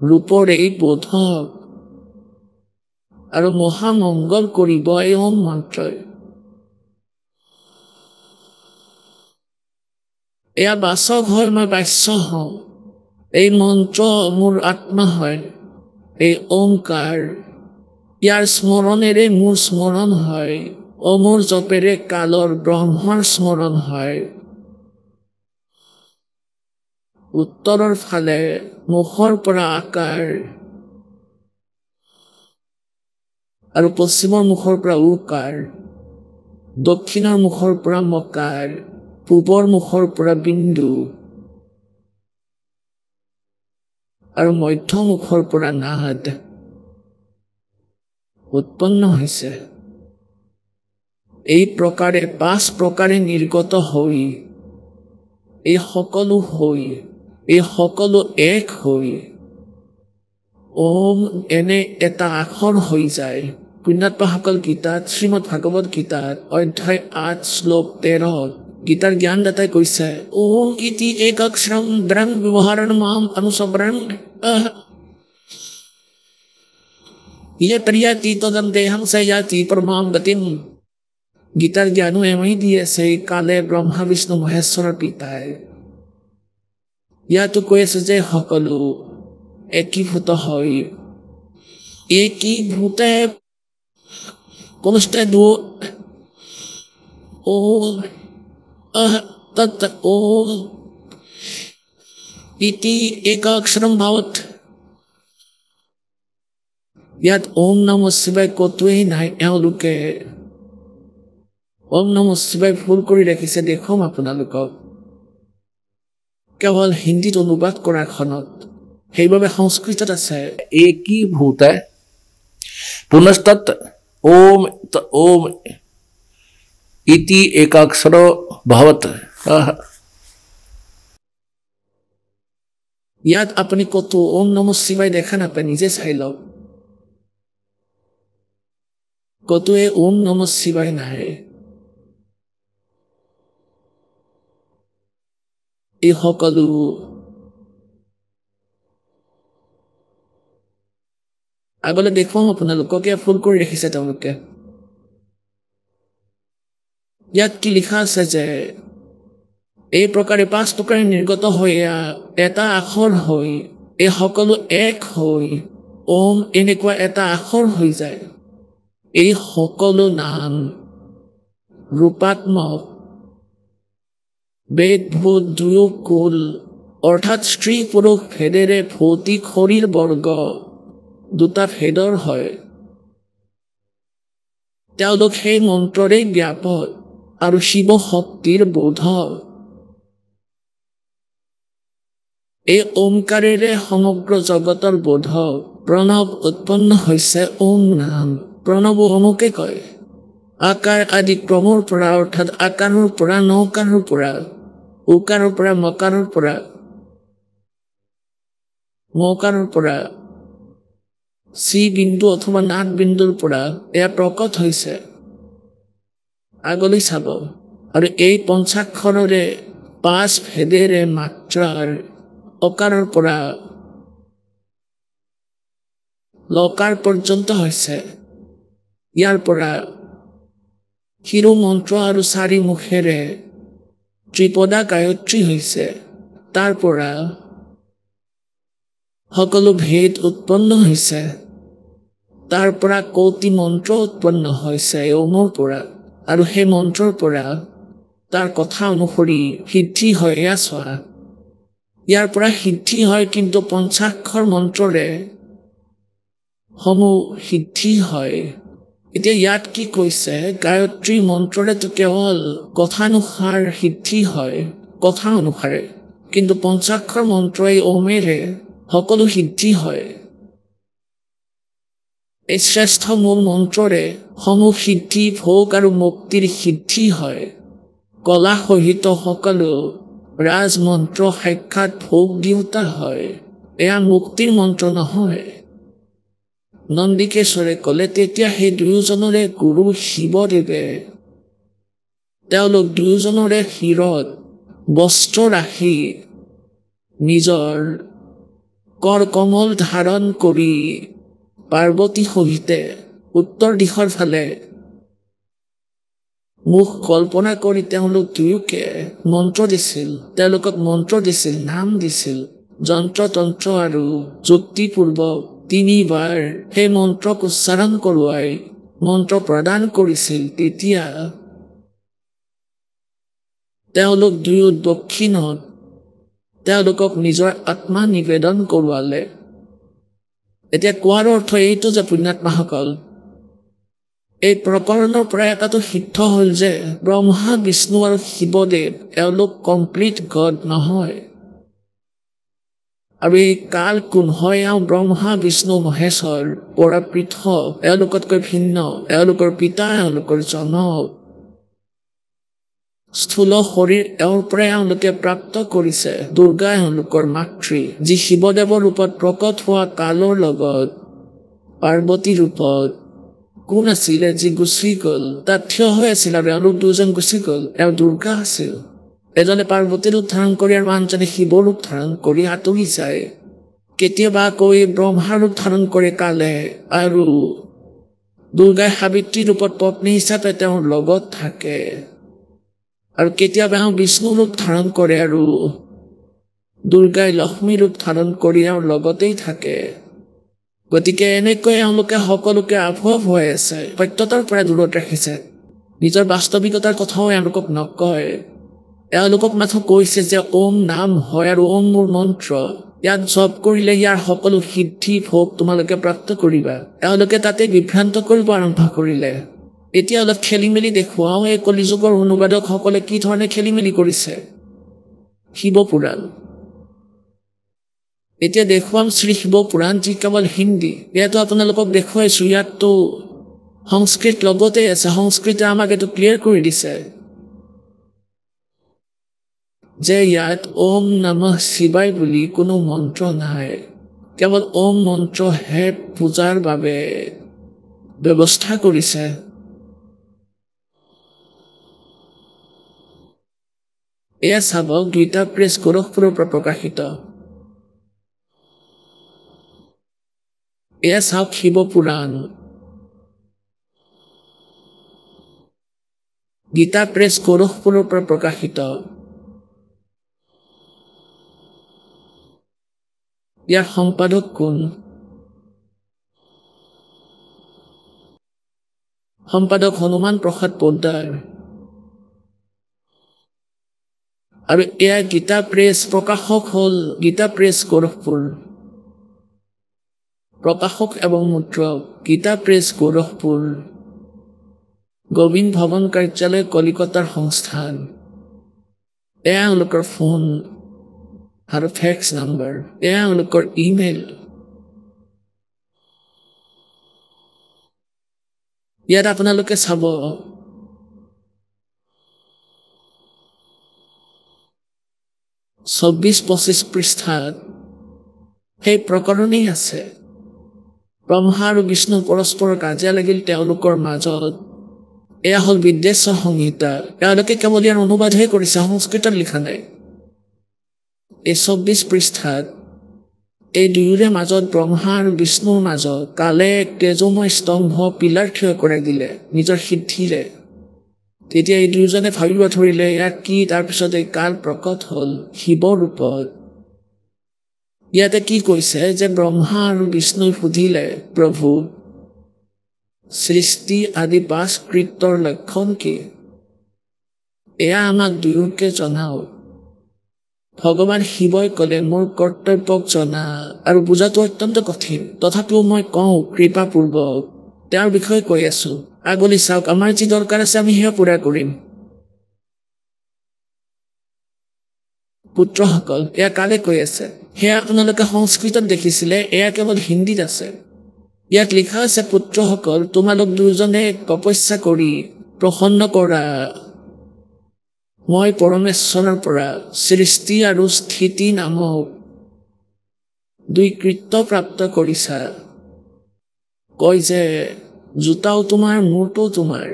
ৰূপৰ এই বোধক আৰু মহামংগল কৰিব এই ওম মন্ত্ৰই এয়া বাচক হয় মই বাচ্য হওঁ এই মন্ত্ৰ মোৰ আত্মা হয় এই ওমকাৰ ইয়াৰ স্মৰণেৰে মোৰ স্মৰণ হয় অমৰ জপেৰে কালৰ ব্ৰহ্মৰ স্মৰণ হয় উত্তৰৰ ফালে মুখৰ পৰা আকাৰ আৰু পশ্চিমৰ মুখৰ পৰা উকাৰ, দক্ষিণৰ মুখৰ পৰা মকাৰ, পূবৰ মুখৰ পৰা বিন্দু আৰু মধ্য মুখৰ পৰা নাদ উৎপন্ন হৈছে। এই প্ৰকাৰে 5 প্ৰকাৰে নিৰ্গত হৈ, এই সকলো এক হৈ ওম এনে এটা আখৰ হৈ যায়। পুণ্যাত্মাসকল গীতাত, শ্ৰীমদ ভাগৱত গীতাত অধ্যায় 8 শ্লোক 13 গীতাৰ জ্ঞানদাতাই কৈছে ওম ইতি একাক্ষৰম ব্ৰহ্ম ব্যৱহাৰণ মাম অনুসৰণ ये त्रियाति तदम देहम से याति परमाम गतिम। गीतार ज्ञानो एवं दिए से काले ब्रह्मा विष्णु महेश्वৰৰ পিতাই। ইয়াতো কৈ আছে যে সকলো একীভূত হয়, একীভূতে কনষ্টে দু ও তত ও ইতি একাক্ষৰম ভাৱত। ইয়াত ওম নমঃ শিৱায় কতোৱেই নাই। এওঁলোকে ওম নমঃ শিৱায় ভুল কৰি ৰাখিছে। দেখুৱাম আপোনালোকক কেৱল হিন্দীত অনুবাদ কৰাখনত, সেইবাবে সংস্কৃতত আছে एकीभूत पुनस्तत् ओम ओम इति एकाक्षरो भवत्। ইয়াত আপুনি কতো ওম নমঃ শিৱায় দেখা নাপায়, নিজে চাই লওক। কতোৱে ওম নমঃ শিৱায় নাই। এই সকলো আগলৈ দেখুৱাম আপোনালোকক। ফুল কৰি ৰাখিছে তেওঁলোকে। ইয়াত কি লিখা আছে যে এই প্ৰকাৰে 5 প্ৰকাৰে নিৰ্গত হৈ এটা আখৰ হৈ, এই সকলো এক হৈ ওম এনেকুৱা এটা আখৰ হৈ যায়। এই সকলো নাম ৰূপাত্মক, বেদ ভূত দুয়ো কুল অৰ্থাৎ স্ত্ৰী পুৰুষ ভেদেৰে ভৌতিক শৰীৰ বৰ্গ দুটা ভেদৰ হয়। তেওঁলোক সেই মন্ত্ৰৰে ব্যাপক আৰু শিৱ শক্তিৰ বোধক। এই ওমকাৰেৰে সমগ্ৰ জগতৰ বোধক। প্ৰণৱ উৎপন্ন হৈছে ওম নাম। প্ৰণৱ ওমকে কয়। আকাৰ আদি ক্ৰমৰ পৰা অৰ্থাৎ আকাৰৰ পৰা, নকাৰৰ পৰা, উকাৰৰ পৰা, মকাৰৰ পৰা, মকাৰৰ পৰা, চি বিন্দু অথবা নাদ বিন্দুৰ পৰা এয়া প্ৰকট হৈছে। আগলৈ চাব। আৰু এই পঞ্চাক্ষৰৰে 5 ভেদেৰে মাত্ৰাৰ অকাৰৰ পৰা লকাৰ পৰ্যন্ত হৈছে। ইয়াৰ পৰা শিৰো মন্ত্ৰ আৰু 4 মুখেৰে ত্ৰিপদা গায়ত্ৰী হৈছে। তাৰ পৰা সকলো ভেদ উৎপন্ন হৈছে। তাৰ পৰা কৌটি মন্ত্ৰ উৎপন্ন হৈছে ওমৰ পৰা। আৰু সেই মন্ত্ৰৰ পৰা তাৰ কথা অনুসৰি সিদ্ধি হয়। এয়া চোৱা, ইয়াৰ পৰা সিদ্ধি হয়, কিন্তু পঞ্চাক্ষৰ মন্ত্ৰৰে সমূহ সিদ্ধি হয়। এতিয়া ইয়াত কি কৈছে, গায়ত্ৰী মন্ত্ৰৰেতো কেৱল কথানুসাৰ সিদ্ধি হয়, কথা অনুসাৰে, কিন্তু পঞ্চাক্ষৰ মন্ত্ৰই ওমেৰে সকলো সিদ্ধি হয়। এই শ্ৰেষ্ঠ মূল মন্ত্ৰৰে সমূহ সিদ্ধি, ভোগ আৰু মুক্তিৰ সিদ্ধি হয়। কলা সহিত সকলো ৰাজমন্ত্ৰ সাক্ষাৎ ভোগ দিওঁতা হয়। এয়া মুক্তিৰ মন্ত্ৰ নহয়। নন্দিকেশ্বৰে ক'লে, তেতিয়া সেই দুয়োজনৰে গুৰু শিৱদেৱে তেওঁলোক দুয়োজনৰে শিৰত বস্ত্ৰ ৰাখি নিজৰ কৰ কমল ধাৰণ কৰি পাৰ্বতী সহিতে উত্তৰ দিশৰ ফালে মুখ কল্পনা কৰি তেওঁলোক দুয়োকে মন্ত্ৰ দিছিল। তেওঁলোকক মন্ত্ৰ দিছিল, নাম দিছিল। যন্ত্ৰ তন্ত্ৰ আৰু যুক্তিপূৰ্বক 3 বাৰ সেই মন্ত্ৰক উচ্চাৰণ কৰোৱাই মন্ত্ৰ প্ৰদান কৰিছিল। তেতিয়া তেওঁলোক দুয়ো দক্ষিণত তেওঁলোকক নিজৰ আত্মা নিবেদন কৰোৱালে। এতিয়া কোৱাৰ অৰ্থ এইটো যে পুণ্যাত্মাসকল, এই প্ৰকৰণৰ পৰা এটাটো সিদ্ধ হ'ল যে ব্ৰহ্মা বিষ্ণু আৰু শিৱদেৱ এওঁলোক কমপ্লিট গড নহয় আৰু এই কাল কোন হয় এওঁ ব্ৰহ্মা বিষ্ণু মহেশ্বৰ পৰা পৃথক এওঁলোকতকৈ ভিন্ন এওঁলোকৰ পিতা এওঁলোকৰ জনক স্থূল শৰীৰ এওঁৰ পৰা এওঁলোকে প্ৰাপ্ত কৰিছে দুৰ্গা এওঁলোকৰ মাতৃ যি শিৱদেৱৰ ৰূপত প্ৰকট হোৱা কালৰ লগত পাৰ্বতী ৰূপত কোন আছিলে যি গুচি গ'ল তাত থিয় হৈ আছিল আৰু এওঁলোক দুজন গুচি গ'ল এওঁ দুৰ্গা আছিল এজনে পাৰ্বতীৰ ৰূপ ধাৰণ কৰি আৰু আনজনে শিৱৰ ৰূপ ধাৰণ কৰি আঁতৰি যায় কেতিয়াবা কৈ ব্ৰহ্মাৰ ৰূপ ধাৰণ কৰে কালে আৰু দুৰ্গাই সাবিত্ৰী ৰূপত পত্নী হিচাপে তেওঁৰ লগত থাকে আৰু কেতিয়াবা বিষ্ণু ৰূপ ধাৰণ কৰে আৰু দুৰ্গাই লক্ষ্মী ৰূপ ধাৰণ কৰি এওঁৰ লগতেই থাকে গতিকে এনেকৈ এওঁলোকে সকলোকে আভুৱ হৈ আছে সত্যতাৰ পৰা দূৰত ৰাখিছে নিজৰ বাস্তৱিকতাৰ কথাও এওঁলোকক নকয় এওঁলোকক মাথো কৈছে যে ওম নাম হয় আৰু ওম মোৰ মন্ত্ৰ ইয়াত জপ কৰিলে ইয়াৰ সকলো সিদ্ধি ভোগ তোমালোকে প্ৰাপ্ত কৰিবা এওঁলোকে তাতে বিভ্ৰান্ত কৰিব আৰম্ভ কৰিলে এতিয়া অলপ খেলি মেলি দেখুৱাও এই কলিযুগৰ অনুবাদকসকলে কি ধৰণে খেলি মেলি কৰিছে শিৱ পুৰাণ এতিয়া দেখুৱাম শ্ৰী শিৱ পুৰাণ যি কেৱল হিন্দী ইয়াতো আপোনালোকক দেখুৱাইছো ইয়াততো সংস্কৃত লগতে আছে সংস্কৃতে আমাক এইটো ক্লিয়াৰ কৰি দিছে যে ইয়াত ওম নমঃ শিৱায় বুলি কোনো মন্ত্ৰ নাই কেৱল ওম মন্ত্ৰ হে পূজাৰ বাবে ব্যৱস্থা কৰিছে এয়া চাবক গীতা প্ৰেছ গোৰখপুৰৰ পৰা প্ৰকাশিত এয়া চাওক শিৱ পুৰাণ গীতা প্ৰেছ গোৰখপুৰৰ পৰা প্ৰকাশিত ইয়াৰ সম্পাদক কোন সম্পাদক হনুমান প্ৰসাদ পোদ্দাৰ আৰু এয়া গীতা প্ৰেছ প্ৰকাশক হ'ল গীতা প্ৰেছ গোৰখপুৰ প্ৰকাশক এবং মুদ্ৰক গীতা প্ৰেছ গোৰখপুৰ গোবিন্দ ভৱন কাৰ্যালয় কলিকতাৰ সংস্থান এয়া এওঁলোকৰ ফোন আৰু ফেক্স নাম্বাৰ এয়া এওঁলোকৰ ইমেইল ইয়াত আপোনালোকে চাব ২৪-২৫ পৃষ্ঠাত সেই প্ৰকৰণেই আছে ব্ৰহ্মা আৰু বিষ্ণু পৰস্পৰৰ কাজিয়া লাগিল তেওঁলোকৰ মাজত এয়া হ'ল বিদ্বেশ্বৰ সংহিতা তেওঁলোকে কেৱল ইয়াৰ অনুবাদহে কৰিছে সংস্কৃতত লিখা নাই এই ২৪ পৃষ্ঠাত এই দুয়োৰে মাজত ব্ৰহ্মা আৰু বিষ্ণুৰ মাজত কালে এক তেজময় স্তম্ভ পিলাৰ থিয় কৰাই দিলে নিজৰ সিদ্ধিৰে তেতিয়া এই দুয়োজনে ভাবিব ধৰিলে ইয়াত কি তাৰপিছত এই কাল প্ৰকট হ'ল শিৱ ৰূপত ইয়াতে কি কৈছে যে ব্ৰহ্মা আৰু বিষ্ণুই সুধিলে প্ৰভু সৃষ্টি আদি ৫ কৃত্যৰ লক্ষণ কি এয়া আমাক দুয়োকে জনাও ভগৱান শিৱই ক'লে মোৰ কৰ্তব্যক জনা আৰু বুজাটো অত্যন্ত কঠিন তথাপিও মই কওঁ কৃপাপূৰ্বক তেওঁৰ বিষয়ে কৈ আছো আগলি চাওক আমাৰ যি দৰকাৰ আছে আমি সেয়া পূৰা কৰিম পুত্ৰসকল এয়া কালে কৈ আছে সেয়া আপোনালোকে সংস্কৃতত দেখিছিলে এয়া কেৱল হিন্দীত আছে ইয়াত লিখা আছে পুত্ৰসকল তোমালোক দুজনে তপস্যা কৰি প্ৰসন্ন কৰা মই পৰমেশ্বৰৰ পৰা সৃষ্টি আৰু স্থিতি নামক ২ কৃত্য প্ৰাপ্ত কৰিছা কয় যে জোতাও তোমাৰ মূৰটো তোমাৰ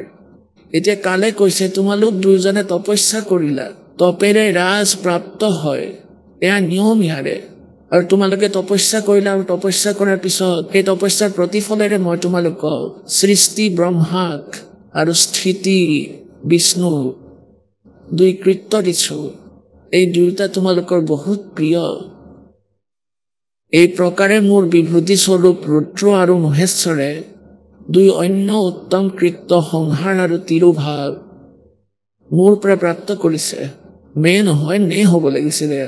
এতিয়া কালে কৈছে তোমালোক দুজনে তপস্যা কৰিলা তপেৰে ৰাজ প্ৰাপ্ত হয় এয়া নিয়ম ইয়াৰে আৰু তোমালোকে তপস্যা কৰিলা আৰু তপস্যা কৰাৰ পিছত সেই তপস্যাৰ প্ৰতিফলেৰে মই তোমালোকক সৃষ্টি ব্ৰহ্মাক আৰু স্থিতি বিষ্ণু ২ কৃত্য দিছো এই দুয়োটা তোমালোকৰ বহুত প্ৰিয় এই প্ৰকাৰে মোৰ বিভূতি স্বৰূপ ৰুদ্ৰ আৰু মহেশ্বৰে ২ অন্য উত্তম কৃত্য সংহাৰ আৰু তিৰুভাৱ মোৰ পৰা প্ৰাপ্ত কৰিছে মে নহয় নে হ'ব লাগিছিলে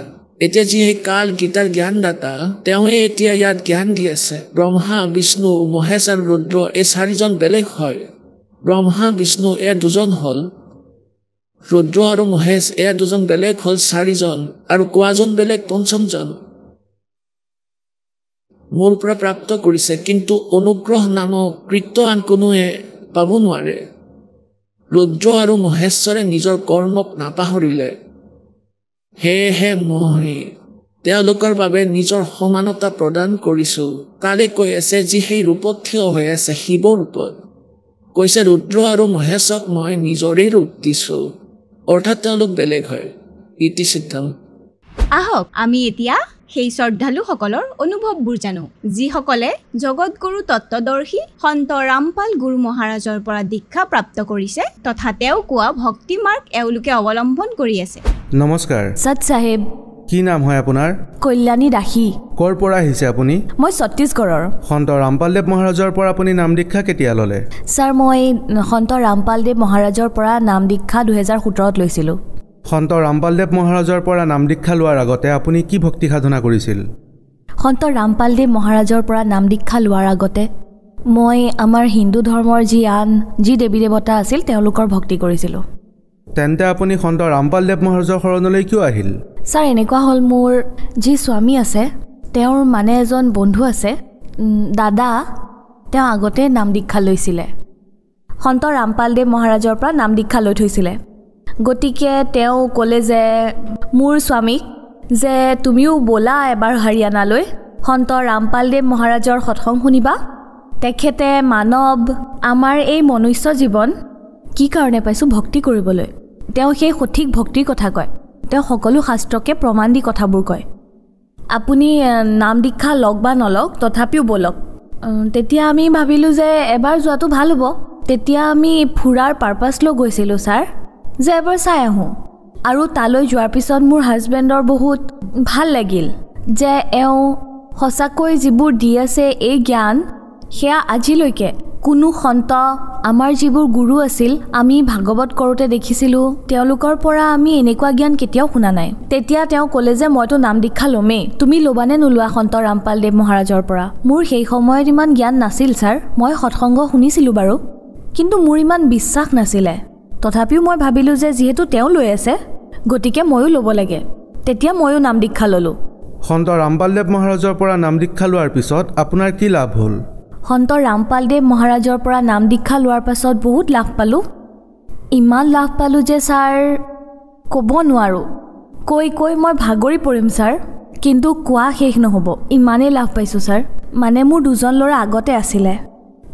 এতিয়া যি এই কাল গীতাৰ জ্ঞানদাতা তেওঁহে এতিয়া ইয়াত জ্ঞান দি আছে ব্ৰহ্মা বিষ্ণু মহেশ আৰু ৰুদ্ৰ এই ৪জন বেলেগ হয় ব্ৰহ্মা বিষ্ণু এয়া দুজন হ'ল, ৰুদ্ৰ আৰু মহেশ এয়া দুজন বেলেগ হ'ল 4জন, আৰু কোৱাজন বেলেগ 5জন। মোৰ পৰা প্ৰাপ্ত কৰিছে, কিন্তু অনুগ্ৰহ নামক কৃত্য আন কোনোৱে পাব নোৱাৰে। ৰুদ্ৰ আৰু মহেশ্বৰে নিজৰ কৰ্মক নাপাহৰিলে, সেয়েহে মই তেওঁলোকৰ বাবে নিজৰ সমানতা প্ৰদান কৰিছো। কালি কৈ আছে যি সেই ৰূপত থিয় হৈ আছে শিৱ ৰূপত, কৈছে ৰুদ্ৰ আৰু মহেশক মই নিজৰে ৰূপ দিছো, অৰ্থাৎ তেওঁলোক বেলেগ হয়। ইতি সিদ্ধান্ত। আহক আমি এতিয়া সেই শ্ৰদ্ধালুসকলৰ অনুভৱবোৰ জানো, যিসকলে জগতগুৰু তত্ত্বদৰ্শী সন্ত ৰামপাল গুৰু মহাৰাজৰ পৰা দীক্ষা প্ৰাপ্ত কৰিছে তথা তেওঁ কোৱা ভক্তি মাৰ্গ এওঁলোকে অৱলম্বন কৰি আছে। নমস্কাৰ। সৎ সাহেব। কি নাম হয় আপোনাৰ? কল্যাণী দাসী। ক'ৰ পৰা আহিছে আপুনি? মই ছত্তীশগড়ৰ। সন্ত ৰামপালদেৱ মহাৰাজৰ পৰা আপুনি নাম দীক্ষা কেতিয়া ল'লে? ছাৰ মই সন্ত ৰামপালদেৱ মহাৰাজৰ পৰা নাম দীক্ষা 2017ত লৈছিলোঁ। সন্ত ৰামপালদেৱ মহাৰাজৰ পৰা নাম দীক্ষা লোৱাৰ আগতে আপুনি কি ভক্তি সাধনা কৰিছিল? সন্ত ৰামপালদেৱ মহাৰাজৰ পৰা নাম দীক্ষা লোৱাৰ আগতে মই আমাৰ হিন্দু ধৰ্মৰ যি দেৱী দেৱতা আছিল তেওঁলোকৰ ভক্তি কৰিছিলোঁ। তেন্তে আপুনি সন্ত ৰামপালদেৱ মহাৰাজৰ শৰণলৈ কিয় আহিল? ছাৰ এনেকুৱা হ'ল, মোৰ যি স্বামী আছে তেওঁৰ মানে এজন বন্ধু আছে, দাদা, তেওঁ আগতে নাম দীক্ষা লৈছিলে, সন্ত ৰামপালদেৱ মহাৰাজৰ পৰা নাম দীক্ষা লৈ থৈছিলে। গতিকে তেওঁ ক'লে যে মোৰ স্বামীক যে তুমিও ব'লা এবাৰ হাৰিয়ানালৈ, সন্ত ৰামপালদেৱ মহাৰাজৰ সৎসং শুনিবা। তেখেতে মানৱ আমাৰ এই মনুষ্য জীৱন কি কাৰণে পাইছোঁ ভক্তি কৰিবলৈ, তেওঁ সেই সঠিক ভক্তিৰ কথা কয়, তেওঁ সকলো শাস্ত্ৰকে প্ৰমাণ দি কথাবোৰ কয়। আপুনি নাম দীক্ষা লওক বা নলওক তথাপিও ব'লক। তেতিয়া আমি ভাবিলোঁ যে এবাৰ যোৱাটো ভাল হ'ব। তেতিয়া আমি ফুৰাৰ পাৰ্পাছ লৈ গৈছিলোঁ ছাৰ, যে এবাৰ চাই আহোঁ। আৰু তালৈ যোৱাৰ পিছত মোৰ হাজবেণ্ডৰ বহুত ভাল লাগিল যে এওঁ সঁচাকৈ যিবোৰ দি আছে এই জ্ঞান, সেয়া আজিলৈকে কোনো সন্ত আমাৰ যিবোৰ গুৰু আছিল আমি ভাগৱত কৰোঁতে দেখিছিলোঁ, তেওঁলোকৰ পৰা আমি এনেকুৱা জ্ঞান কেতিয়াও শুনা নাই। তেতিয়া তেওঁ ক'লে যে মইতো নাম দীক্ষা ল'মেই, তুমি ল'বানে নোলোৱা সন্ত ৰামপালদেৱ মহাৰাজৰ পৰা? মোৰ সেই সময়ত ইমান জ্ঞান নাছিল ছাৰ, মই সৎসংগ শুনিছিলোঁ বাৰু, কিন্তু মোৰ ইমান বিশ্বাস নাছিলে। তথাপিও মই ভাবিলোঁ যে যিহেতু তেওঁ লৈ আছে গতিকে ময়ো ল'ব লাগে। তেতিয়া ময়ো নাম দীক্ষা ল'লোঁ। সন্ত ৰামপালদেৱ মহাৰাজৰ পৰা নাম দীক্ষা লোৱাৰ পিছত আপোনাৰ কি লাভ হ'ল? সন্ত ৰামপালদেৱ মহাৰাজৰ পৰা নাম দীক্ষা লোৱাৰ পাছত বহুত লাভ পালোঁ। ইমান লাভ পালোঁ যে ছাৰ ক'ব নোৱাৰোঁ, কৈ কৈ মই ভাগৰি পৰিম ছাৰ, কিন্তু কোৱা শেষ নহ'ব, ইমানেই লাভ পাইছোঁ ছাৰ। মানে মোৰ 2জন ল'ৰা আগতে আছিলে,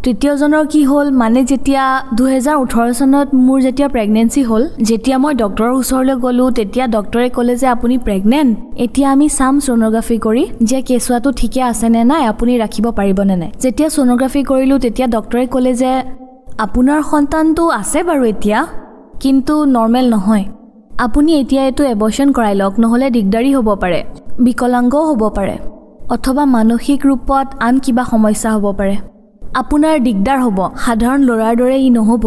তৃতীয়জনৰ কি হ'ল, মানে যেতিয়া 2018 চনত মোৰ যেতিয়া প্ৰেগনেঞ্চি হ'ল, যেতিয়া মই ডক্টৰৰ ওচৰলৈ গ'লোঁ তেতিয়া ডক্টৰে ক'লে যে আপুনি প্ৰেগনেণ্ট, এতিয়া আমি চাম ছ'ন'গ্ৰাফি কৰি যে কেঁচুৱাটো ঠিকে আছেনে নাই, আপুনি ৰাখিব পাৰিবনে নাই। যেতিয়া ছ'ন'গ্ৰাফি কৰিলোঁ তেতিয়া ডক্টৰে ক'লে যে আপোনাৰ সন্তানটো আছে বাৰু এতিয়া, কিন্তু নৰ্মেল নহয়, আপুনি এতিয়া এইটো এবৰ্চন কৰাই লওক, নহ'লে দিগদাৰী হ'ব পাৰে, বিকলাংগও হ'ব পাৰে, অথবা মানসিক ৰূপত আন কিবা সমস্যা হ'ব পাৰে, আপোনাৰ দিগদাৰ হ'ব, সাধাৰণ ল'ৰাৰ দৰে ই নহ'ব,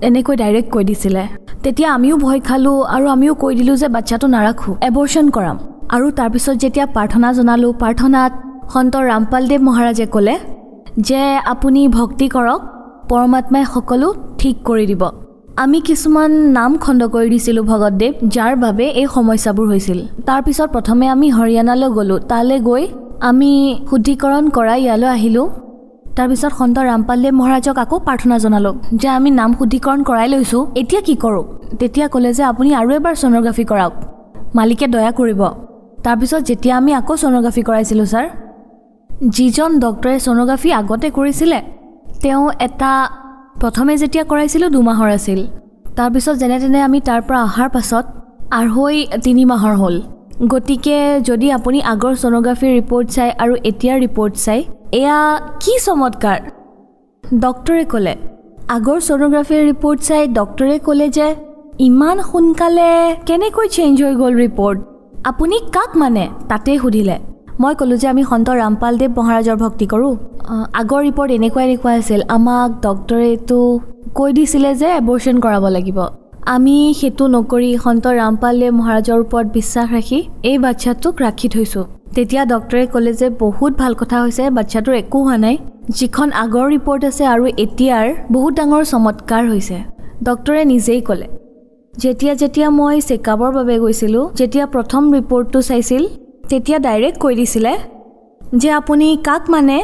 এনেকৈ ডাইৰেক্ট কৈ দিছিলে। তেতিয়া আমিও ভয় খালোঁ আৰু আমিও কৈ দিলোঁ যে বাচ্চাটো নাৰাখোঁ, এবৰ্চন কৰাম। আৰু তাৰপিছত যেতিয়া প্ৰাৰ্থনা জনালোঁ, প্ৰাৰ্থনাত সন্ত ৰামপালদেৱ মহাৰাজে ক'লে যে আপুনি ভক্তি কৰক, পৰমাত্মাই সকলো ঠিক কৰি দিব। আমি কিছুমান নাম খণ্ড কৰি দিছিলোঁ ভগতদেৱ, যাৰ বাবে এই সমস্যাবোৰ হৈছিল। তাৰপিছত প্ৰথমে আমি হৰিয়ানালৈ গ'লোঁ, তালৈ গৈ আমি শুদ্ধিকৰণ কৰাই ইয়ালৈ আহিলোঁ। তাৰপিছত সন্ত ৰামপালদেৱ মহাৰাজক আকৌ প্ৰাৰ্থনা জনালোঁ যে আমি নাম শুদ্ধিকৰণ কৰাই লৈছোঁ, এতিয়া কি কৰোঁ? তেতিয়া ক'লে যে আপুনি আৰু এবাৰ ছ'ন'গ্ৰাফি কৰাওক, মালিকে দয়া কৰিব। তাৰপিছত যেতিয়া আমি আকৌ ছ'ন'গ্ৰাফি কৰাইছিলোঁ ছাৰ, যিজন ডক্টৰে ছ'ন'গ্ৰাফি আগতে কৰিছিলে তেওঁ প্ৰথমে যেতিয়া কৰাইছিলোঁ 2 মাহৰ আছিল, তাৰপিছত যেনে তেনে আমি তাৰ পৰা অহাৰ পাছত 2.5-3 মাহৰ হ'ল। গতিকে যদি আপুনি আগৰ ছ'ন'গ্ৰাফিৰ ৰিপৰ্ট চাই আৰু এতিয়াৰ ৰিপৰ্ট চাই, এয়া কি চমৎকাৰ। ডক্টৰে ক'লে, আগৰ ছ'ন'গ্ৰাফিৰ ৰিপৰ্ট চাই ডক্টৰে ক'লে যে ইমান সোনকালে কেনেকৈ চেঞ্জ হৈ গ'ল ৰিপৰ্ট, আপুনি কাক মানে? তাতেই সুধিলে। মই ক'লোঁ যে আমি সন্ত ৰামপালদেৱ মহাৰাজৰ ভক্তি কৰোঁ, আগৰ ৰিপৰ্ট এনেকুৱা আছিল, আমাক ডক্টৰে এইটো কৈ দিছিলে যে এবৰ্চন কৰাব লাগিব। আমি সেইটো নকৰি সন্ত ৰামপালদেৱ মহাৰাজৰ ওপৰত বিশ্বাস ৰাখি এই বাচ্চাটোক ৰাখি থৈছোঁ। তেতিয়া ডক্টৰে ক'লে যে বহুত ভাল কথা হৈছে, বাচ্চাটোৰ একো হোৱা নাই, যিখন আগৰ ৰিপৰ্ট আছে আৰু এতিয়াৰ বহুত ডাঙৰ চমৎকাৰ হৈছে। ডক্টৰে নিজেই ক'লে যেতিয়া মই চেকআপৰ বাবে গৈছিলোঁ, যেতিয়া প্ৰথম ৰিপৰ্টটো চাইছিল তেতিয়া ডাইৰেক্ট কৈ দিছিলে যে আপুনি কাক মানে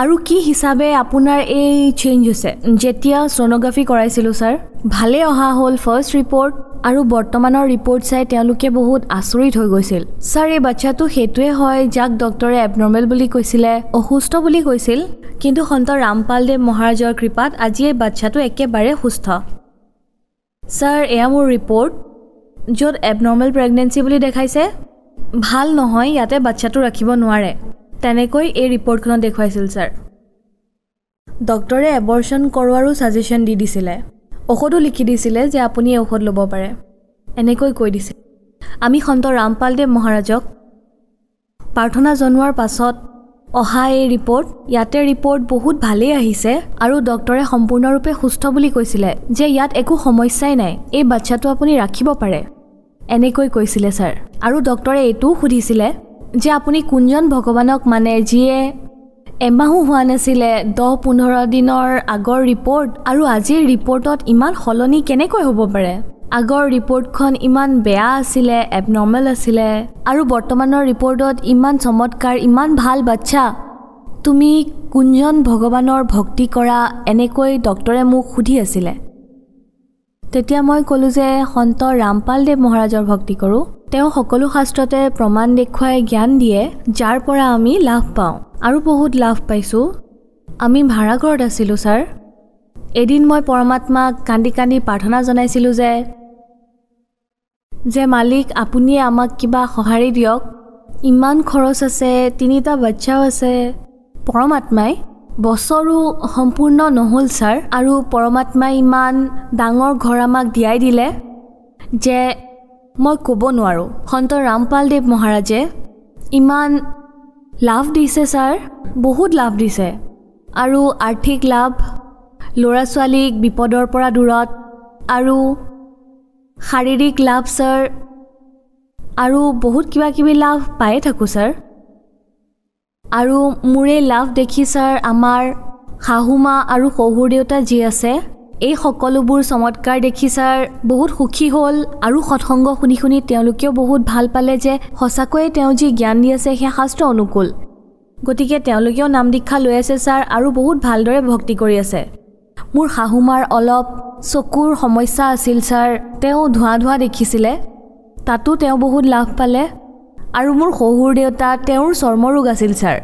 আৰু কি হিচাপে আপোনাৰ এই চেঞ্জ হৈছে। যেতিয়া ছ'ন'গ্ৰাফি কৰাইছিলোঁ ছাৰ, ভালে অহা হ'ল ফাৰ্ষ্ট ৰিপৰ্ট, আৰু বৰ্তমানৰ ৰিপৰ্ট চাই তেওঁলোকে বহুত আচৰিত হৈ গৈছিল। ছাৰ, এই বাচ্চাটো সেইটোৱে হয় যাক ডক্টৰে এবনৰ্মেল বুলি কৈছিলে, অসুস্থ বুলি কৈছিল, কিন্তু সন্ত ৰামপালদেৱ মহাৰাজৰ কৃপাত আজি এই বাচ্চাটো একেবাৰে সুস্থ। ছাৰ, এয়া মোৰ ৰিপৰ্ট, য'ত এবনৰ্মেল প্ৰেগনেঞ্চি বুলি দেখাইছে। ভাল নহয়, ইয়াতে বাচ্চাটো ৰাখিব নোৱাৰে, তেনেকৈ এই ৰিপৰ্টখনত দেখুৱাইছিল ছাৰ। ডক্টৰে এবৰ্চন কৰোৱাৰো ছাজেশ্যন দি দিছিলে, ঔষধো লিখি দিছিলে যে আপুনি এই ঔষধ ল'ব পাৰে, এনেকৈ কৈ দিছিল। আমি সন্ত ৰামপালদেৱ মহাৰাজক প্ৰাৰ্থনা জনোৱাৰ পাছত অহা এই ৰিপৰ্ট, ইয়াতে ৰিপৰ্ট বহুত ভালেই আহিছে আৰু ডক্টৰে সম্পূৰ্ণৰূপে সুস্থ বুলি কৈছিলে যে ইয়াত একো সমস্যাই নাই, এই বাচ্চাটো আপুনি ৰাখিব পাৰে, এনেকৈ কৈছিলে ছাৰ। আৰু ডক্টৰে এইটোও সুধিছিলে যে আপুনি কোনজন ভগৱানক মানে, যিয়ে এমাহো হোৱা নাছিলে 10-15 দিনৰ আগৰ ৰিপৰ্ট আৰু আজিৰ ৰিপৰ্টত ইমান সলনি কেনেকৈ হ'ব পাৰে। আগৰ ৰিপৰ্টখন ইমান বেয়া আছিলে, এবনৰ্মেল আছিলে, আৰু বৰ্তমানৰ ৰিপৰ্টত ইমান চমৎকাৰ, ইমান ভাল বাচ্চা, তুমি কোনজন ভগৱানৰ ভক্তি কৰা, এনেকৈ ডক্টৰে মোক সুধি আছিলে। তেতিয়া মই ক'লোঁ যে সন্ত ৰামপালদেৱ মহাৰাজৰ ভক্তি কৰোঁ, তেওঁ সকলো শাস্ত্ৰতে প্ৰমাণ দেখুৱাই জ্ঞান দিয়ে, যাৰ পৰা আমি লাভ পাওঁ আৰু বহুত লাভ পাইছোঁ। আমি ভাড়াঘৰত আছিলোঁ ছাৰ। এদিন মই পৰমাত্মাক কান্দি কান্দি প্ৰাৰ্থনা জনাইছিলোঁ যে মালিক, আপুনিয়ে আমাক কিবা সঁহাৰি দিয়ক, ইমান খৰচ আছে, 3টা বাচ্চাও আছে। পৰমাত্মাই বছৰো সম্পূৰ্ণ নহ'ল ছাৰ, আৰু পৰমাত্মাই ইমান ডাঙৰ ঘৰ আমাক দিয়াই দিলে যে মই ক'ব নোৱাৰোঁ। সন্ত ৰামপালদেৱ মহাৰাজে ইমান লাভ দিছে ছাৰ, বহুত লাভ দিছে, আৰু আৰ্থিক লাভ, ল'ৰা ছোৱালীক বিপদৰ পৰা দূৰত, আৰু শাৰীৰিক লাভ ছাৰ, আৰু বহুত কিবা কিবি লাভ পায়ে থাকোঁ ছাৰ। আৰু মোৰ এই লাভ দেখি ছাৰ, আমাৰ শাহুমা আৰু শহুৰ দেউতা যি আছে, এই সকলোবোৰ চমৎকাৰ দেখি ছাৰ বহুত সুখী হ'ল, আৰু সৎসংগ শুনি শুনি তেওঁলোকেও বহুত ভাল পালে যে সঁচাকৈয়ে তেওঁ যি জ্ঞান দি আছে সেয়া শাস্ত্ৰ অনুকূল। গতিকে তেওঁলোকেও নাম দীক্ষা লৈ আছে ছাৰ, আৰু বহুত ভালদৰে ভক্তি কৰি আছে। মোৰ শাহুমাৰ অলপ চকুৰ সমস্যা আছিল ছাৰ, তেওঁ ধোঁৱা দেখিছিলে, তাতো তেওঁ বহুত লাভ পালে। আৰু মোৰ শহুৰ দেউতা, তেওঁৰ চৰ্মৰোগ আছিল ছাৰ,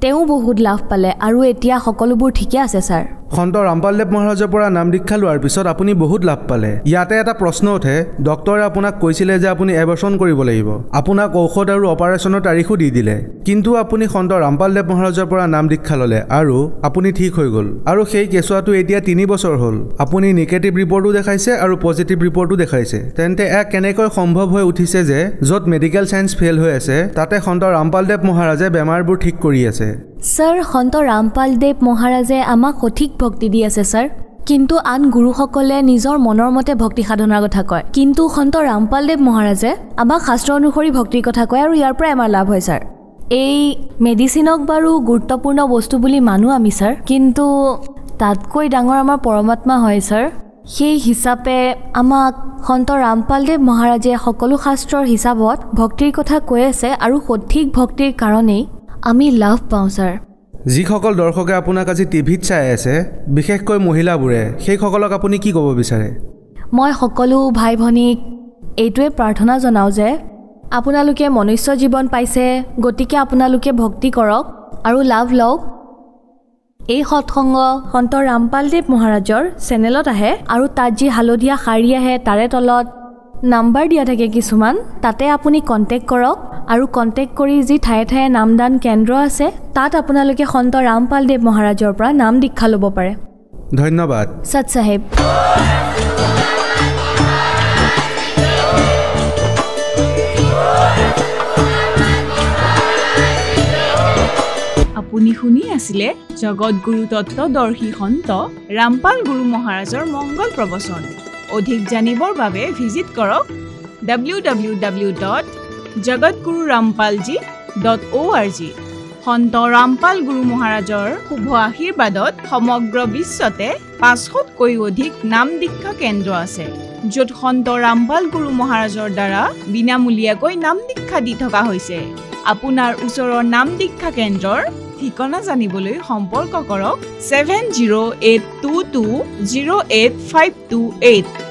তেওঁ বহুত লাভ পালে, আৰু এতিয়া সকলোবোৰ ঠিকে আছে ছাৰ। সন্ত ৰামপালদেৱ মহাৰাজৰ পৰা নাম দীক্ষা লোৱাৰ পিছত আপুনি বহুত লাভ পালে। ইয়াতে এটা প্ৰশ্ন উঠে, ডক্টৰে আপোনাক কৈছিলে যে আপুনি এবৰ্চন কৰিব লাগিব, আপোনাক ঔষধ আৰু অপাৰেশ্যনৰ তাৰিখো দি দিলে, কিন্তু আপুনি সন্ত ৰামপালদেৱ মহাৰাজৰ পৰা নাম দীক্ষা ল'লে আৰু আপুনি ঠিক হৈ গ'ল। আৰু সেই কেঁচুৱাটো এতিয়া 3 বছৰ হ'ল, আপুনি নিগেটিভ ৰিপৰ্টো দেখাইছে আৰু পজিটিভ ৰিপৰ্টো দেখাইছে। তেন্তে কেনেকৈ সম্ভৱ হৈ উঠিছে যে য'ত মেডিকেল চায়েন্স ফেইল হৈ আছে, তাতে সন্ত ৰামপালদেৱ মহাৰাজে বেমাৰবোৰ ঠিক কৰি আছে? ছাৰ, সন্ত ৰামপালদেৱ মহাৰাজে আমাক সঠিক ভক্তি দি আছে ছাৰ, কিন্তু আন গুৰুসকলে নিজৰ মনৰ মতে ভক্তি সাধনাৰ কথা কয়, কিন্তু সন্ত ৰামপালদেৱ মহাৰাজে আমাক শাস্ত্ৰ অনুসৰি ভক্তিৰ কথা কয়, আৰু ইয়াৰ পৰাই আমাৰ লাভ হয় ছাৰ। এই মেডিচিনক বাৰু গুৰুত্বপূৰ্ণ বস্তু বুলি মানো আমি ছাৰ, কিন্তু তাতকৈ ডাঙৰ আমাৰ পৰমাত্মা হয় ছাৰ। সেই হিচাপে আমাক সন্ত ৰামপালদেৱ মহাৰাজে সকলো শাস্ত্ৰৰ হিচাপত ভক্তিৰ কথা কৈ আছে, আৰু সঠিক ভক্তিৰ কাৰণেই আমি লাভ পাওঁ ছাৰ। যিসকল দৰ্শকে আপোনাক আজি টিভিত চাই আছে, বিশেষকৈ মহিলাবোৰে, সেইসকলক আপুনি কি ক'ব বিচাৰে? মই সকলো ভাই ভনীক এইটোৱে প্ৰাৰ্থনা জনাওঁ যে আপোনালোকে মনুষ্য জীৱন পাইছে, গতিকে আপোনালোকে ভক্তি কৰক আৰু লাভ লওক। এই সৎসংগ সন্ত ৰামপালদেৱ মহাৰাজৰ চেনেলত আহে, আৰু তাত যি হালধীয়া শাৰী আহে তাৰে তলত নাম্বাৰ দিয়া থাকে কিছুমান, তাতে আপুনি কণ্টেক্ট কৰক, আৰু কণ্টেক্ট কৰি যি ঠায়ে ঠায়ে নামদান কেন্দ্ৰ আছে, তাত আপোনালোকে সন্ত ৰামপালদেৱ মহাৰাজৰ পৰা নাম দীক্ষা ল'ব পাৰে। ধন্যবাদ। সৎ চাহেব। আপুনি শুনি আছিলে জগতগুৰু তত্ত্বদৰ্শী সন্ত ৰামপাল গুৰু মহাৰাজৰ মংগল প্ৰবচন। অধিক জানিবৰ বাবে ভিজিট কৰক www.jagatgururampalji.com www.naamdikha.org সন্ত ৰামপাল গুৰু মহাৰাজৰ শুভ আশীৰ্বাদত সমগ্ৰ বিশ্বতে 500তকৈ অধিক নাম দীক্ষা কেন্দ্ৰ আছে য'ত সন্ত ৰামপাল গুৰু মহাৰাজৰ দ্বাৰা বিনামূলীয়াকৈ নাম দীক্ষা দি থকা হৈছে আপোনাৰ ওচৰৰ নাম দীক্ষা কেন্দ্ৰৰ ঠিকনা জানিবলৈ সম্পৰ্ক কৰক 7082208528